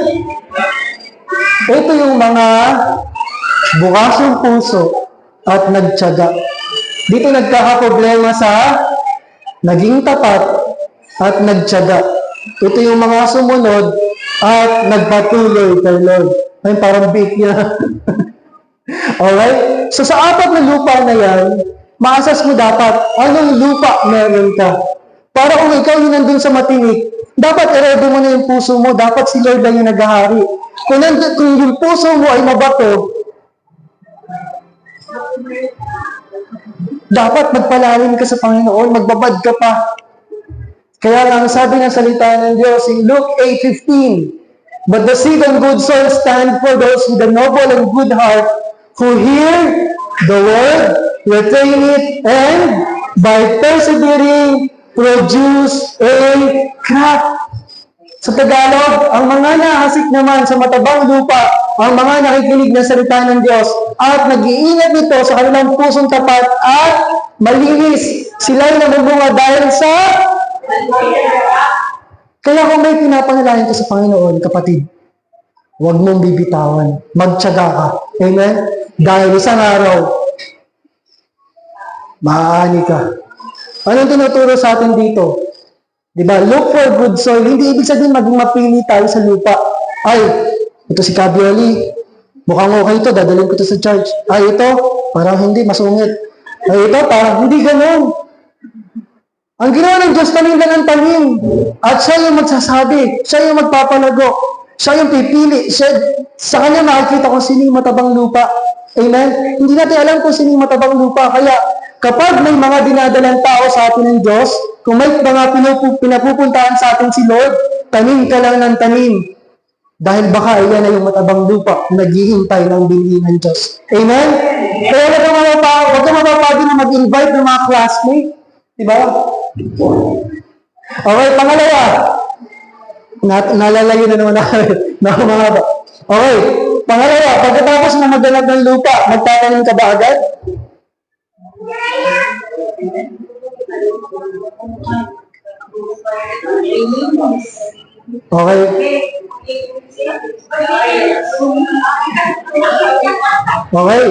Ito yung mga bukas yung puso at nagtyaga. Dito nagkakaproblema sa naging tapat at nagtyaga. Ito yung mga sumunod at nagpatuloy kay Lord. Ay, parang big niya. Alright? So sa apat na lupa na yan, maasas mo dapat anong lupa meron ka. Para kung ikaw yung nandun sa matinik, dapat i-ready mo na yung puso mo. Dapat si Lord lang yung naghahari. Kung yung puso mo ay mabato, dapat magpalalim ka sa Panginoon, magbabad ka pa. Kaya lang sabi ng salita ng Diyos in Luke 8:15, "But the seed and good soil stand for those with a noble and good heart, who hear the word, retain it, and by persevering, produce a crop." Sa Tagalog, ang mga nahasik naman sa matabang lupa, ang mga nakikinig ng salita ng Diyos, at nag-iingat nito sa kanilang pusong tapat at malinis, sila'y namubunga dahil sa... Kaya kung may pinapanalangin ka sa Panginoon, kapatid, huwag mong bibitawan. Magtyaga ka. Amen? Dahil isang araw, maaani ka. Anong tinuturo sa atin dito? Diba? Look for good soil. Hindi ibig sabihin maging mapili tayo sa lupa. Ay, ito si Cabioli. Mukhang okay ito. Dadalhin ko ito sa church. Ay, ito. Parang hindi. Masungit. Ay, ito. Parang hindi ganun. Ang ginawa ng Diyos, tanim lang ang tanim. At siya yung magsasabi. Siya yung magpapalago. Siya yung pipili. Sa kanya makikita kung sino yung matabang lupa. Amen? Hindi natin alam kung sino yung matabang lupa. Kaya, kapag may mga dinadalang tao sa atin ng Diyos, kung may mga pinapupuntahan sa atin si Lord, tanim ka lang ng tanim. Dahil baka iyan ay yung matabang lupa, naghihintay ng binhi ng Diyos. Amen? Kaya huwag ka mapapagod na mag-invite ng mga classmates. Diba? Okay, pangalawa. Nalalayo na naman ako. Okay, pangalawa, pagkatapos na magdalag ng lupa, magtatanim ka ba agad? Okay. Okay,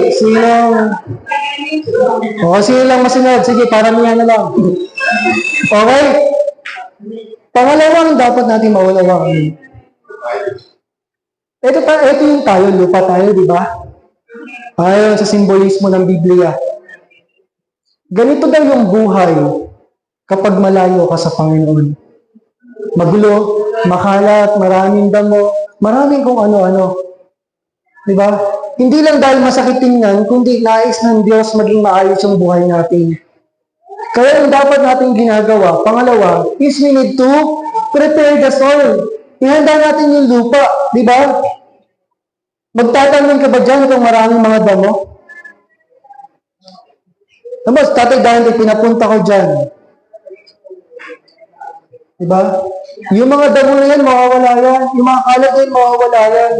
sino lang masunod? Sige, paramihan na lang. Okay? Pangalawang dapat natin maunawaan. Ito yung tayo, lupa tayo, di ba? Ayon sa simbolismo ng Biblia. Ganito daw yung buhay kapag malayo ka sa Panginoon. Magulo, makalat, maraming damo, maraming kung ano-ano. Diba? Hindi lang dahil masakit tingnan, kundi nais ng Diyos maging maayos yung buhay natin. Kaya yung dapat natin ginagawa, pangalawa, is we need to prepare the soil. Ihanda natin yung lupa, di ba? Magtatanim ka ba dyan kung maraming mga damo? Tapos, tatay, dahil pinapunta ko dyan. Diba? Yung mga damo na yan, mawawala yan. Yung mga kalat na yan, mawawala yan.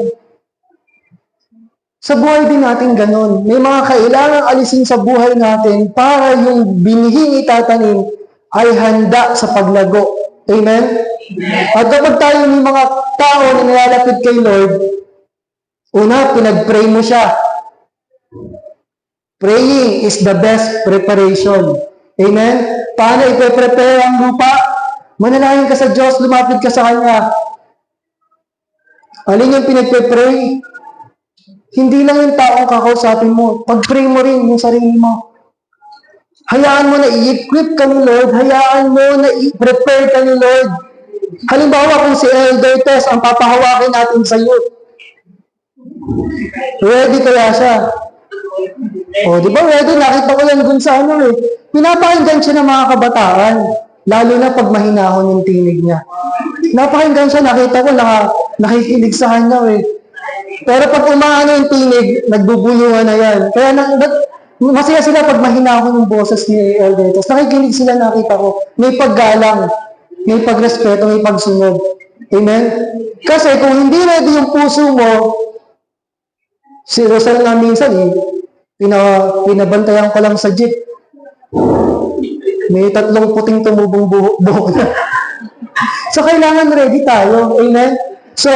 Sa buhay din natin ganun. May mga kailangang alisin sa buhay natin para yung binihing itatanim ay handa sa paglago. Amen? At kapag tayo may mga tao na nilalapit kay Lord, una, pinag-pray mo siya. Praying is the best preparation. Amen? Paano ipe-prepare ang lupa? Manalangin ka sa Diyos, lumapit ka sa Kanya. Alin yung pinagpe-pray? Hindi lang yung taong kakausapin mo. Pag-pray mo rin yung sarili mo. Hayaan mo na i-equip ka ni Lord. Hayaan mo na i-prepare ka ni Lord. Halimbawa kung si Elder Tess ang papahawakin natin sa youth. Ready kaya siya? O, di ba ready? Nakita ko yan dun sa ano eh. Pinapakinggan siya ng mga kabataan. Lalo na pag mahinahon yung tinig niya. Napakinggan siya, nakita ko, nakikinig sa kanya eh. Pero pag umaano yung tinig, nagbubulungan na yan. Kaya masaya sila pag mahinahon yung boses ni Elder. Tapos nakikinig sila, nakita ko. May paggalang, may pagrespeto, may pagsunod. Amen? Kasi kung hindi ready yung puso mo, si Rosal nga minsan eh, pinabantayan ko lang sa jeep. May 3 puting tumubong buhok na. So, kailangan ready tayo. Amen? So,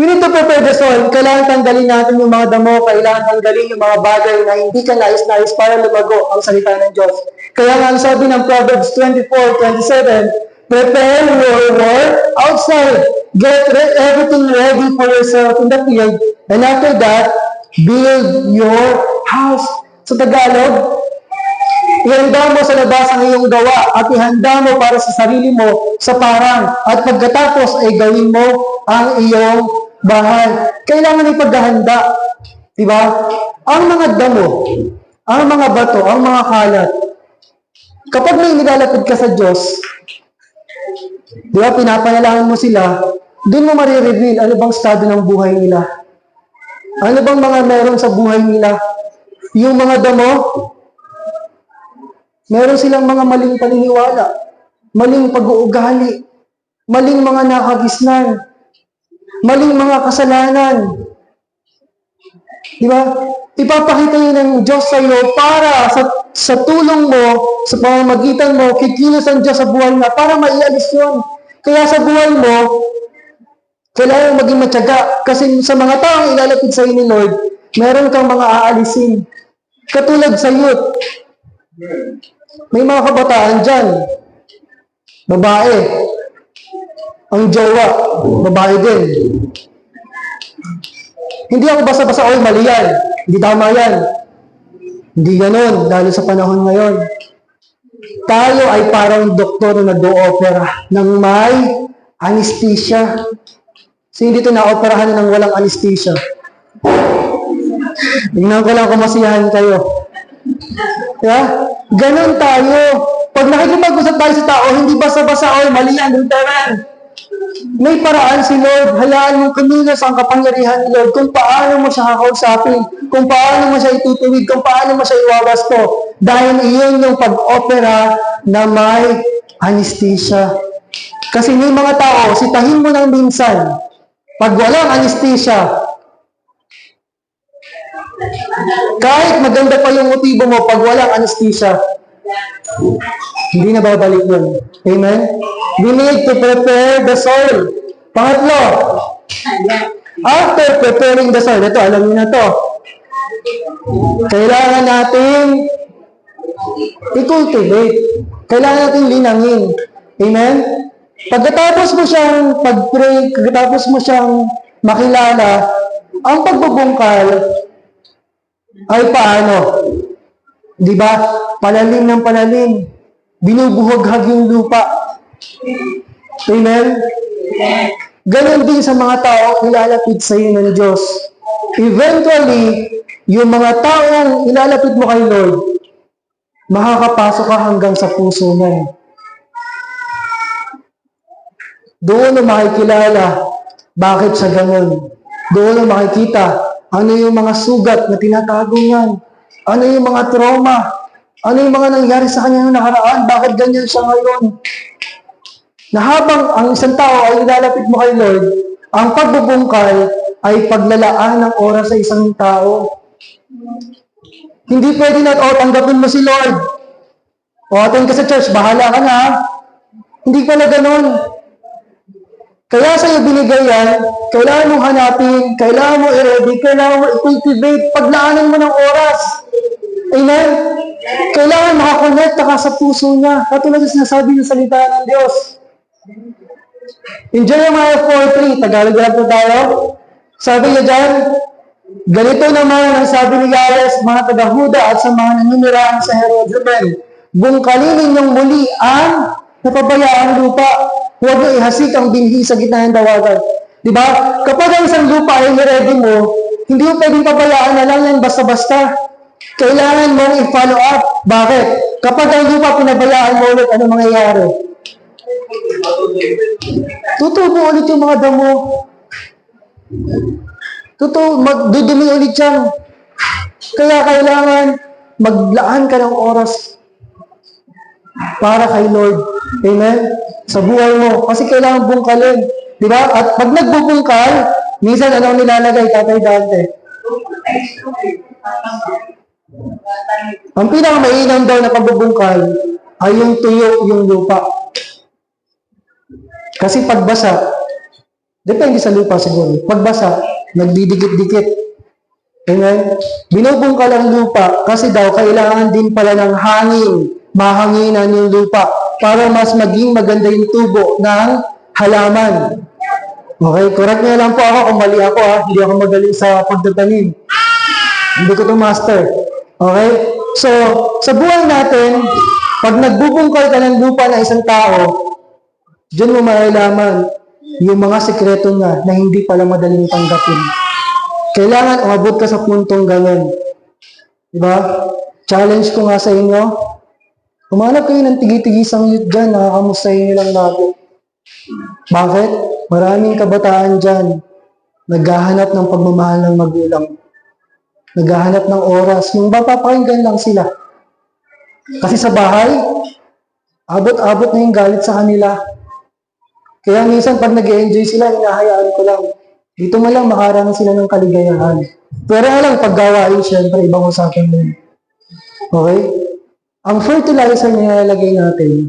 we need to prepare the soil. Kailangan tanggalin natin yung mga damo. Kailangan tanggalin yung mga bagay na hindi ka nais-nais para lumago ang salita ng Diyos. Kaya nga, ang sabi ng Proverbs 24:27, prepare your work outside. Get everything ready for yourself in the field. And after that, build your house. Sa Tagalog, ihanda mo sa labas ang iyong gawa at ihanda mo para sa sarili mo sa parang at pagkatapos ay gawin mo ang iyong bahay. Kailangan ipaghahanda. Diba? Ang mga damo, ang mga bato, ang mga kalat, kapag may nilalapit ka sa Diyos, diba, pinapanalangin mo sila, doon mo marireveal ano bang estado ng buhay nila. Ano bang mga meron sa buhay nila. Yung mga damo, meron silang mga maling paniniwala, maling pag-uugali, maling mga nakagisnan, maling mga kasalanan. Di ba? Ipapakita yun ng Diyos sa iyo para sa tulong mo, sa pamamagitan mo, kikilos ang Diyos sa buhay na para maialis yun. Kaya sa buhay mo, kailangan maging matyaga. Kasi sa mga taong ilalapit sa iyo ni Lord, meron kang mga aalisin. Katulad sa youth, may mga kabataan dyan, babae, ang jowa, babae din. Hindi ako basta-basta, oy, mali yan, hindi tama yan. Hindi ganon, lalo sa panahon ngayon. Tayo ay parang doktor na nag-o-opera ng may anesthesia. So, hindi ito na-operahan ng walang anesthesia. Tingnan ko lang kung masiyahan kayo. Yeah? Ganon tayo. Pag nakikipag-usap tayo sa tao, hindi basta-basta, oy, mali yan, Lutheran. May paraan si Lord. Hayaan mong kumilos ang kapangyarihan ni Lord kung paano mo siya kakausapin, kung paano mo siya itutuwid, kung paano mo siya iwawasto. Dahil iyon yung pag-opera na may anesthesia. Kasi may mga tao, sitahin mo ng minsan, pag walang anesthesia, kahit maganda pa yung motibo mo, pag walang anesthesia, hindi na babalik yun. Amen? We need to prepare the soil. Pangatlo, after preparing the soil, ito, alam niyo na to, kailangan natin i-cultivate. Kailangan natin linangin. Amen? Pagkatapos mo siyang pag-pray, pagkatapos mo siyang makilala, ang pagbubungkal ay paano? Di ba? Palalim ng palalim. Binubuhaghag yung lupa. Amen? Ganon din sa mga taong ilalapit sa iyo ng Diyos. Eventually, yung mga taong ilalapit mo kay Lord, makakapasok ka hanggang sa puso niya. Doon mo makikilala bakit siya ganon. Doon mo makikita ano yung mga sugat na tinatago niyan. Ano yung mga trauma. Ano yung mga nangyari sa kanya noong nakaraan. Bakit ganyan siya ngayon. Na habang ang isang tao ay ilalapit mo kay Lord, ang pagbubungkal ay paglalaan ng oras sa isang tao. Hindi pwede na, tanggapin mo si Lord. Attend ka sa church, bahala ka na. Hindi pala ganun. Kaya sa'yo binigay yan, kailangan mong hanapin, kailangan mo i-ready, kailangan mo i-cultivate, paglaanan mo ng oras. Amen? Kailangan makakonekta ka sa puso niya. Katulad sa sinasabi ng salita ng Diyos. In Jeremiah 4:3, Tagalog lang po tayo. Sabi niya dyan, ganito naman ang sabi ni Yahweh sa mga taga-Huda at sa mga naninirahan sa Jerusalem. Bungkalin ninyong muli ang napabayaang lupa. Huwag na ihasik ang binhi sa gitna ng dawagan. Diba? Kapag ang isang lupa ay ready mo, hindi mo pwedeng pabayaan na lang yan basta-basta. Kailangan mong i-follow up. Bakit? Kapag ang lupa pinabayaan mo ulit, ano mangyayari? Tutubo ulit yung mga damo. Magdudumi ulit yan. Kaya kailangan maglaan ka ng oras para kay Lord. Amen? Sa buhay mo. Kasi kailangan bungkalin. Diba? At pag nagbubungkal, minsan anong nilalagay, Tatay Dante? Ang pinakamainam daw na pagbubungkal ay yung tuyo, yung lupa. Kasi pagbasa, depende sa lupa siguro. Pagbasa, nagdidikit-dikit. Amen? Binubungkal ang lupa kasi daw kailangan din pala ng hangin, mahanginan yung lupa para mas maging maganda yung tubo ng halaman. Okay, correct niyo lang po ako kung mali ako ha. Hindi ako magaling sa pagtatanim. Hindi ko to master. Okay? So, sa buhay natin, pag nagbubungkal ka ng lupa ng isang tao, diyan mo malalaman yung mga sekreto niya na hindi pala madaling tanggapin. Kailangan umabot ka sa puntong ganun. Diba? Challenge ko nga sa inyo. Humanap kayo ng tigi-tigisang youth dyan, nakakamustahin nyo lang lagi. Bakit? Maraming kabataan dyan naghahanap ng pagmamahal ng magulang. Naghahanap ng oras. Yung papapakinggan lang sila. Kasi sa bahay, abot-abot na yung galit sa kanila. Kaya minsan pag nag-enjoy sila, hinahayaan ko lang. Dito mo lang makaranas sila ng kaligayahan. Pero alam, pag gawain, syempre, ibang usapan mo. Okay? Ang fertilizer na nilalagay natin,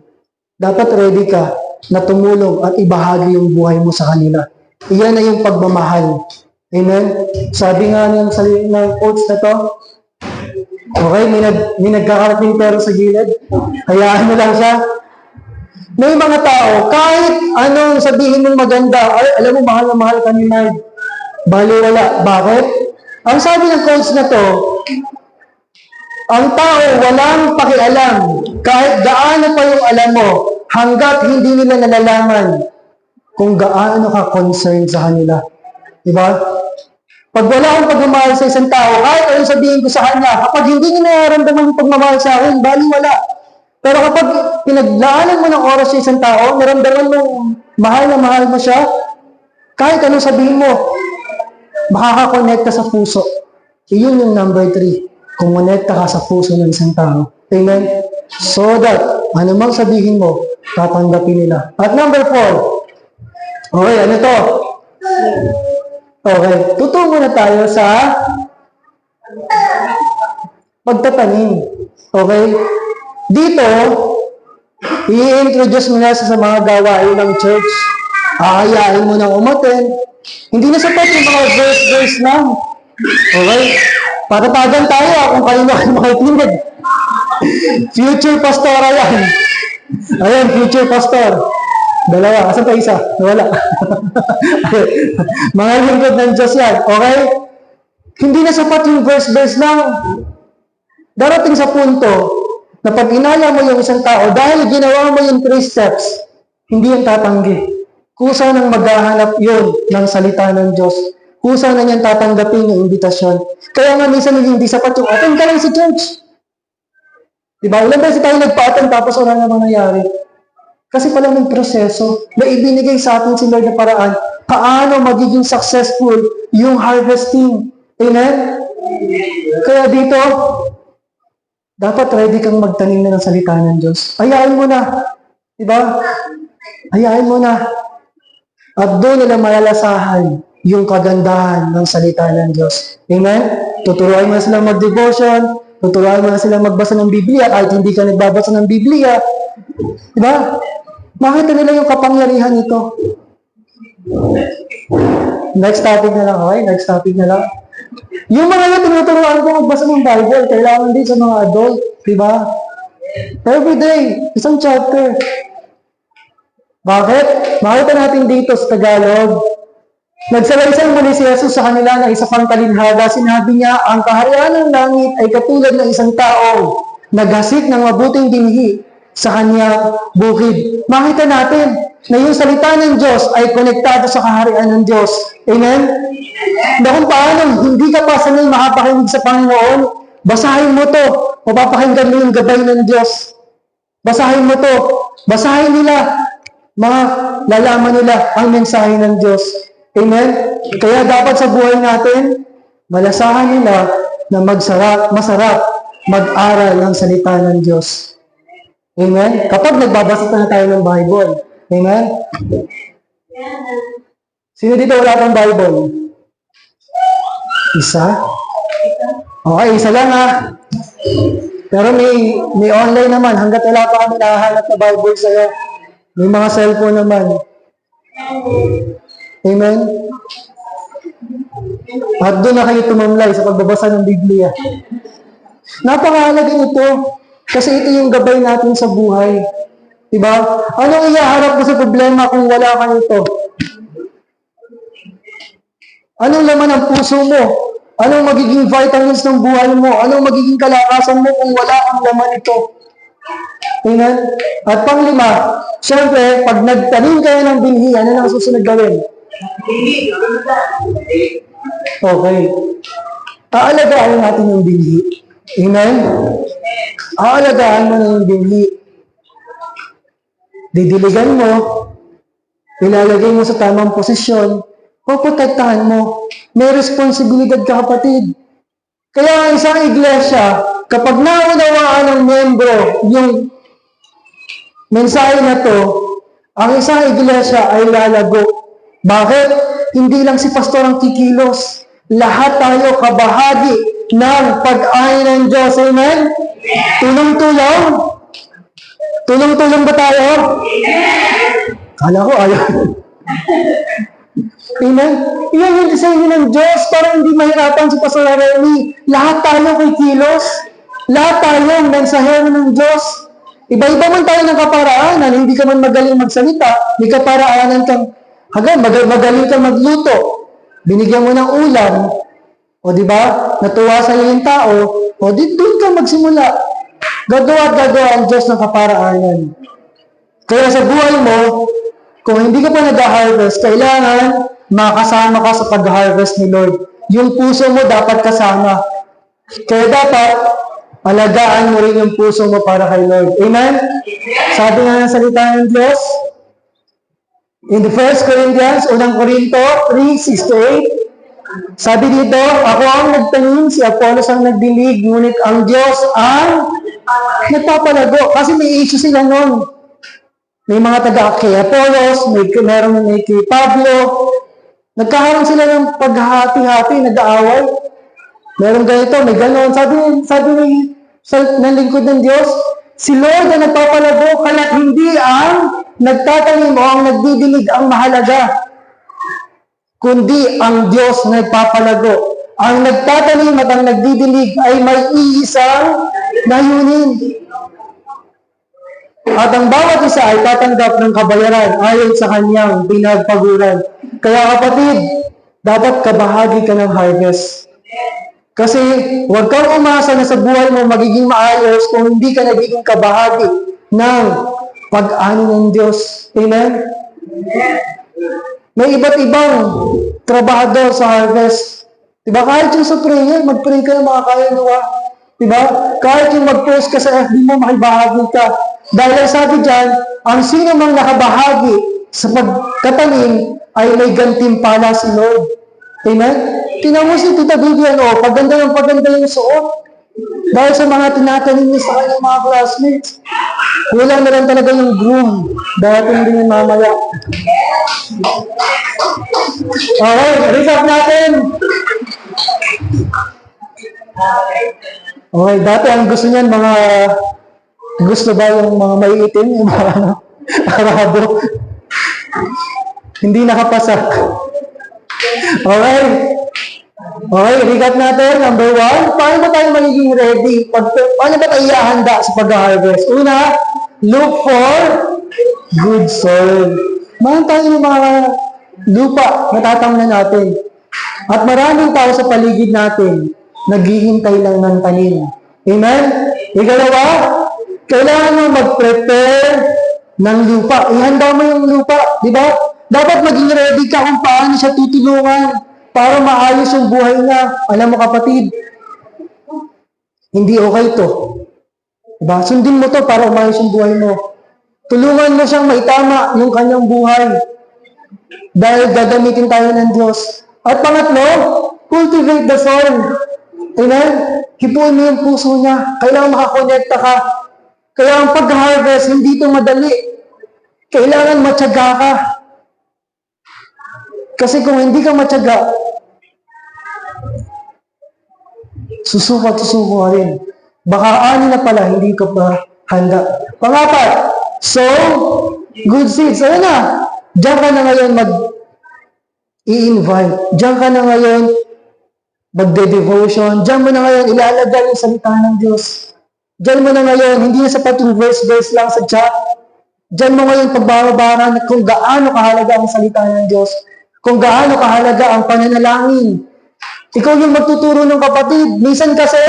dapat ready ka na tumulong at ibahagi yung buhay mo sa kanila. Iyan na yung pagmamahal. Amen? Sabi nga ng quotes na to, okay, may nagkakarating pero sa gilid, hayaan mo lang siya. May mga tao, kahit anong sabihin mong maganda, ay, alam mo, mahal na mahal ka ni Lord. Baliwala. Bakit? Ang sabi ng quotes na to, ang tao walang pakialam kahit gaano pa yung alam mo hanggat hindi nila nalalaman kung gaano ka concerned sa kanila. Diba? Pag wala akong pagmamahal sa isang tao, kahit anong sabihin ko sa kanya, kapag hindi niya nararamdaman yung pagmamahal sa akin, baliwala. Pero kapag pinaglaanan mo ng oras sa isang tao, naramdaman mo mahal na mahal mo siya, kahit anong sabihin mo, makakakonekta sa puso. Iyon yung number 3. Kumonekta ka sa puso ng isang tao. Amen? So that, anumang sabihin mo, tatanggapin nila. At number 4. Okay, ano to? Okay, tutungo na tayo sa pagtatanim. Okay? Dito, i-introduce mo na sa mga gawain ng church. Aayain mo nang umaten. Hindi na sapat yung mga verse lang. Okay? Patatagan tayo kung kayo na makikinig. Future pastora yan. Ayan, future pastor. Dalawa. Asan pa isa? Wala. Mga lingkod ng Diyos yan. Okay? Hindi na sapat yung verse lang. Darating sa punto na pag inaya mo yung isang tao, dahil ginawa mo yung 3 steps, hindi yan tatanggi. Kusa nang maghahanap yun ng salita ng Diyos. Kusa na niyan tatanggapin yung imbitasyon. Kaya nga minsan hindi sapat yung attend ka lang si church. Diba? Ilan ba tayo nagpa-attend tapos wala namang nangyari? Kasi pala may proseso na ibinigay sa atin si Lord na paraan paano magiging successful yung harvesting. Amen? Kaya dito, dapat ready kang magtanim na ng salita ng Diyos. Ayain mo na. Diba? Ayain mo na. At doon nila malalasahan yung kagandahan ng salita ng Diyos. Amen? Tuturuan mo na silang mag-devotion, tuturuan mo na silang magbasa ng Biblia kahit hindi ka nagbabasa ng Biblia. Diba? Makita nila yung kapangyarihan nito. Next topic na lang, okay? Next topic na lang. Yung mga yan, tinuturuan ko magbasa ng Bible. Kailangan din sa mga adult. Diba? Every day, isang chapter. Bakit? Makita natin dito sa Tagalog. Nagsalaysay muli si Jesus sa kanila na isa pang talinhaga. Sinabi niya, ang kaharian ng langit ay katulad ng isang tao naghasik ng mabuting binhi sa kanyang bukid. Makita natin na yung salita ng Diyos ay konektado sa kaharian ng Diyos. Amen? Na kung paano, hindi ka pa sanay makapakinig sa Panginoon, basahin mo to. Mapapakinggan mo yung gabay ng Diyos. Basahin mo to. Basahin nila. Mga lalaman nila ang mensahe ng Diyos. Amen? Kaya dapat sa buhay natin, malasahan nila na masarap mag-aral ng salita ng Diyos. Amen? Kapag nagbabasa na tayo ng Bible. Amen? Sino dito wala pang Bible? Isa? Okay, isa lang ha. Pero may online naman. Hanggat wala pa kami nakahanap na Bible sa'yo. May mga cellphone naman. Amen? At doon na kayo tumamlay sa pagbabasa ng Biblia. Napakahalaga ito. Kasi ito yung gabay natin sa buhay. Diba? Anong ihaharap mo sa problema kung wala ka nito? Anong laman ang puso mo? Anong magiging vitamins ng buhay mo? Anong magiging kalakasan mo kung wala kang laman ito? Amen? At panglima, syempre, pag nagtanim kayo ng binhi, ano na ang susunod gawin? Okay. Aalagaan natin yung binhi. Amen? Aalagaan mo na yung binhi. Didiligan mo, ilalagay mo sa tamang posisyon, poprotektahan mo. May responsibilidad ka, kapatid. Kaya ang isang iglesia, kapag naunawaan ng membro yung mensahe na to, ang isang iglesia ay lalago. Bakit? Hindi lang si pastor ang kikilos. Lahat tayo kabahagi ng pag-ayon ng Diyos. Amen? Tulong-tulong? Tulong-tulong ba tayo? Kala ko ayaw. Amen? Iyan yung design ng Diyos para hindi mahirapan si Pastor Remy. Lahat tayo kay kilos. Lahat tayo ang mensahero ng Diyos. Iba-iba man tayo ng kaparaanan. Hindi ka man magaling magsalita. May kaparaanan kang magaling kang magluto. Binigyan mo ng ulam. O di ba? Natuwa sa iyo yung tao. O doon ka magsimula. Gagawa at gagawa ang Diyos ng kaparaanan. Kaya sa buhay mo, kung hindi ka pa nag-harvest, kailangan makasama ka sa pag-harvest ni Lord. Yung puso mo dapat kasama. Kaya dapat, alagaan mo rin yung puso mo para kay Lord. Amen? Sabi nga ng salita ng Diyos, in the 1 Corinthians, unang Korinto 3:6-8, sabi dito, ako ang nagtanim, si Apollos ang nagdilig, ngunit ang Diyos ang nagpapalago. Kasi may issue sila noon. May mga taga kay Apollos, may kay Pablo. Nagkakaroon sila ng paghati-hati, nag-aaway. Meron ganito, may ganon. Sabi ng lingkod ng Diyos, si Lord ang nagpapalago, kaya hindi ang nagtatanim o ang nagdidilig ang mahalaga, kundi ang Diyos na nagpapalago. Ang nagtatanim at ang nagdidilig ay may iisang layunin. At ang bawat isa ay tatanggap ng kabayaran ayon sa kanyang pinagpaguran. Kaya kapatid, dapat kabahagi ka ng harvest. Kasi huwag kang umasa na sa buhay mo magiging maayos kung hindi ka nagiging kabahagi ng pag-ani ng Diyos. Amen? May iba't ibang trabahador sa harvest. Diba? Kahit yung sa prayer, mag-pray ka na makakaya nawa. Diba? Kahit yung mag-post ka sa FB mo, makibahagi ka. Dahil sabi dyan, ang sino mang nakabahagi sa pagkatanim ay may gantimpala si Lord. Amen? Tingnan mo si Tita Vivian, paganda yung suot. Dahil sa mga tinatanim niya sa kanyang mga classmates. Kulang na lang talaga yung groom. Dating din yung mamaya. Okay, recap natin. Okay, dati ang gusto niyan gusto ba yung mga maiitim, yung mga arabo? Hindi nakapasak. Okay. Okay, recap natin. Number 1, paano ba tayo magiging ready? Paano ba tayo ihahanda sa pag-harvest? Una, look for good soil. Mayroon tayo ng mga lupa na tatamnan natin. At maraming tao sa paligid natin, naghihintay lang ng tanim. Amen? Ikalawa, kailangan mo mag-prepare ng lupa. Ihanda mo yung lupa, di ba? Dapat maging ready ka kung paano siya tutulungan para maayos yung buhay niya. Alam mo kapatid, hindi okay to. Diba? Sundin mo to para umayos yung buhay mo. Tulungan mo siyang maitama yung kanyang buhay. Dahil gagamitin tayo ng Diyos. At pangatlo, cultivate the soil. Amen? Hipuin mo yung puso niya. Kailangan makakonekta ka. Kaya ang pag-harvest, hindi ito madali. Kailangan matyaga ka. Kasi kung hindi ka matyaga, susuko ka rin. Baka ani na pala, hindi ka pa handa. Pangapat, sow good seeds. Ayun na. Diyan ka na ngayon i-invite. Diyan ka na ngayon magde-devotion. Diyan mo na ngayon ilalagay yung salita ng Diyos. Diyan mo na ngayon, hindi na sapat yung verse lang sa chat. Diyan mo ngayon pagbabaran kung gaano kahalaga ang salita ng Diyos. Kung gaano kahalaga ang pananalangin. Ikaw yung magtuturo ng kapatid. Minsan kasi,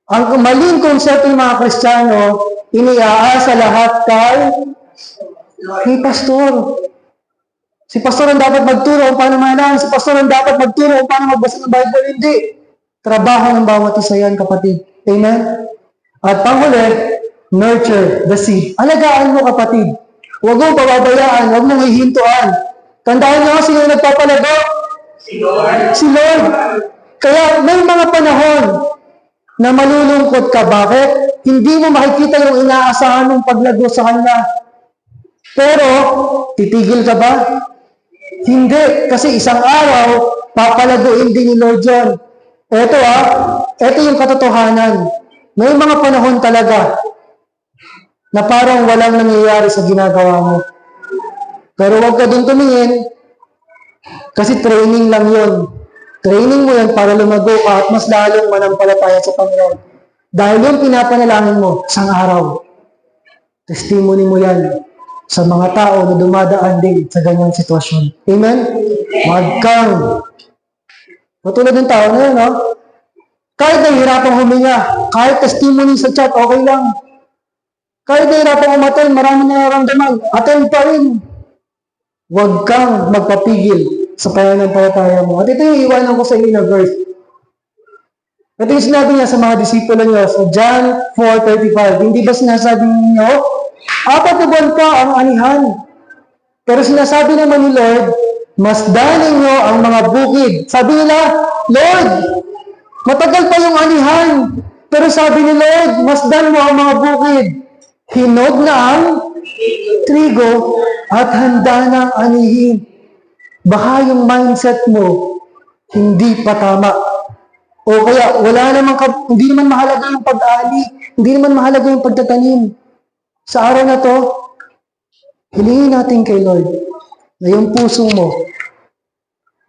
ang maling konsepto ng mga Kristiyano, iniaasa lahat kay pastor. Si pastor ang dapat magturo kung paano manalangin. Si pastor ang dapat magturo kung paano magbasa ng Bible. Hindi. Trabaho ng bawat isa yan, kapatid. Amen? At panghuli, nurture the seed. Alagaan mo, kapatid. Huwag mong pababayaan. Huwag mong hihintuan. Tandaan nyo, sino yung nagpapalago? Si Lord. Kaya may mga panahon na malulungkot ka. Bakit? Hindi mo makikita yung inaasahan mong paglago sa Kanya. Pero, titigil ka ba? Hindi. Kasi isang araw, papalaguin din ni Lord John. Ito yung katotohanan. May mga panahon talaga na parang walang nangyayari sa ginagawa mo. Pero huwag ka dun tumingin kasi training lang yun. Training mo yan para lumago ka at mas lalong manampalataya sa Panginoon. Dahil yung pinapanalangin mo, isang araw, testimony mo yan sa mga tao na dumadaan din sa ganyang sitwasyon. Amen? Huwag kang matulad ng tao na yun, no? Kahit nahihirapang huminga, kahit testimony sa chat, okay lang. Kahit nahihirapang umattend, maraming nararamdaman, attend pa rin. Huwag kang magpapigil sa pananampalataya mo. At ito yung iwanan ko sa inyo na verse. Ito yung sinabi niya sa mga disipulo niya sa John 4:35. Hindi ba sinasabi niyo, 4 na buwan pa ang anihan. Pero sinasabi naman ni Lord, masdanin niyo ang mga bukid. Sabi nila, Lord, matagal pa yung anihan. Pero sabi ni Lord, masdan mo ang mga bukid. Hinog na ang trigo at handa ng anihin. Baka yung mindset mo hindi pa tama. O kaya hindi naman mahalaga yung pag-ani, hindi naman mahalaga yung pagtatanim. Sa araw na to, hilingin natin kay Lord na yung puso mo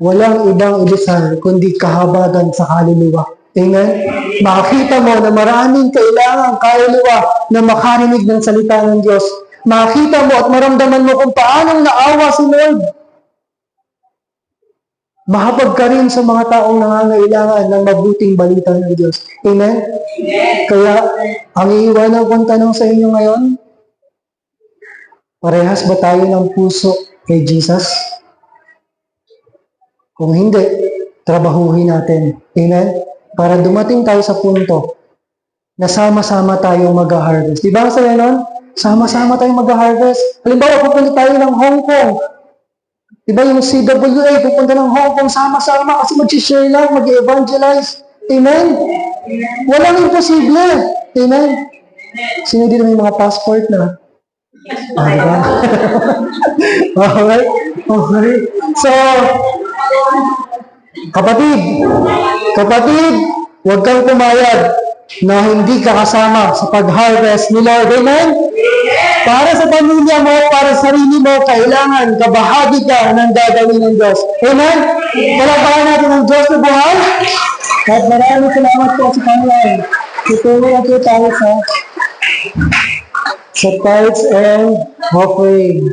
walang ibang idesal kundi kahabagan sa kaluluwa. Amen? Makakita mo na maraming kailangan kaluluwa na makarinig ng salita ng Diyos. Makakita mo at maramdaman mo kung paanong naawa si Lord. Mahapag ka rin sa mga taong nangangailangan ng mabuting balita ng Diyos. Amen? Kaya, ang iiwanan kong tanong sa inyo ngayon, parehas ba tayo ng puso kay Jesus? Kung hindi, trabahuhin natin. Amen? Para dumating tayo sa punto na sama-sama tayong mag-harvest. Di ba sa nun? Sama-sama tayong mag-harvest. Halimbawa, pupunta tayo ng Hong Kong. Di ba yung CWA, pupunta ng Hong Kong, sama-sama kasi mag-share lang, mag-evangelize. Amen? Walang imposible. Amen? Sino dito may mga passport na? Okay? Okay. So, kapatid, huwag kang pumayag na hindi ka kasama sa pag-harvest ni Lord. Amen? Para sa pamilya mo, para sa sarili mo, kailangan kabahagi ka ng gagawin ng Diyos. Amen? Palabahan natin ang Diyos na buhay. At maraming salamat po sa Panginoon. Tutulong na po tayo sa tithes and offering.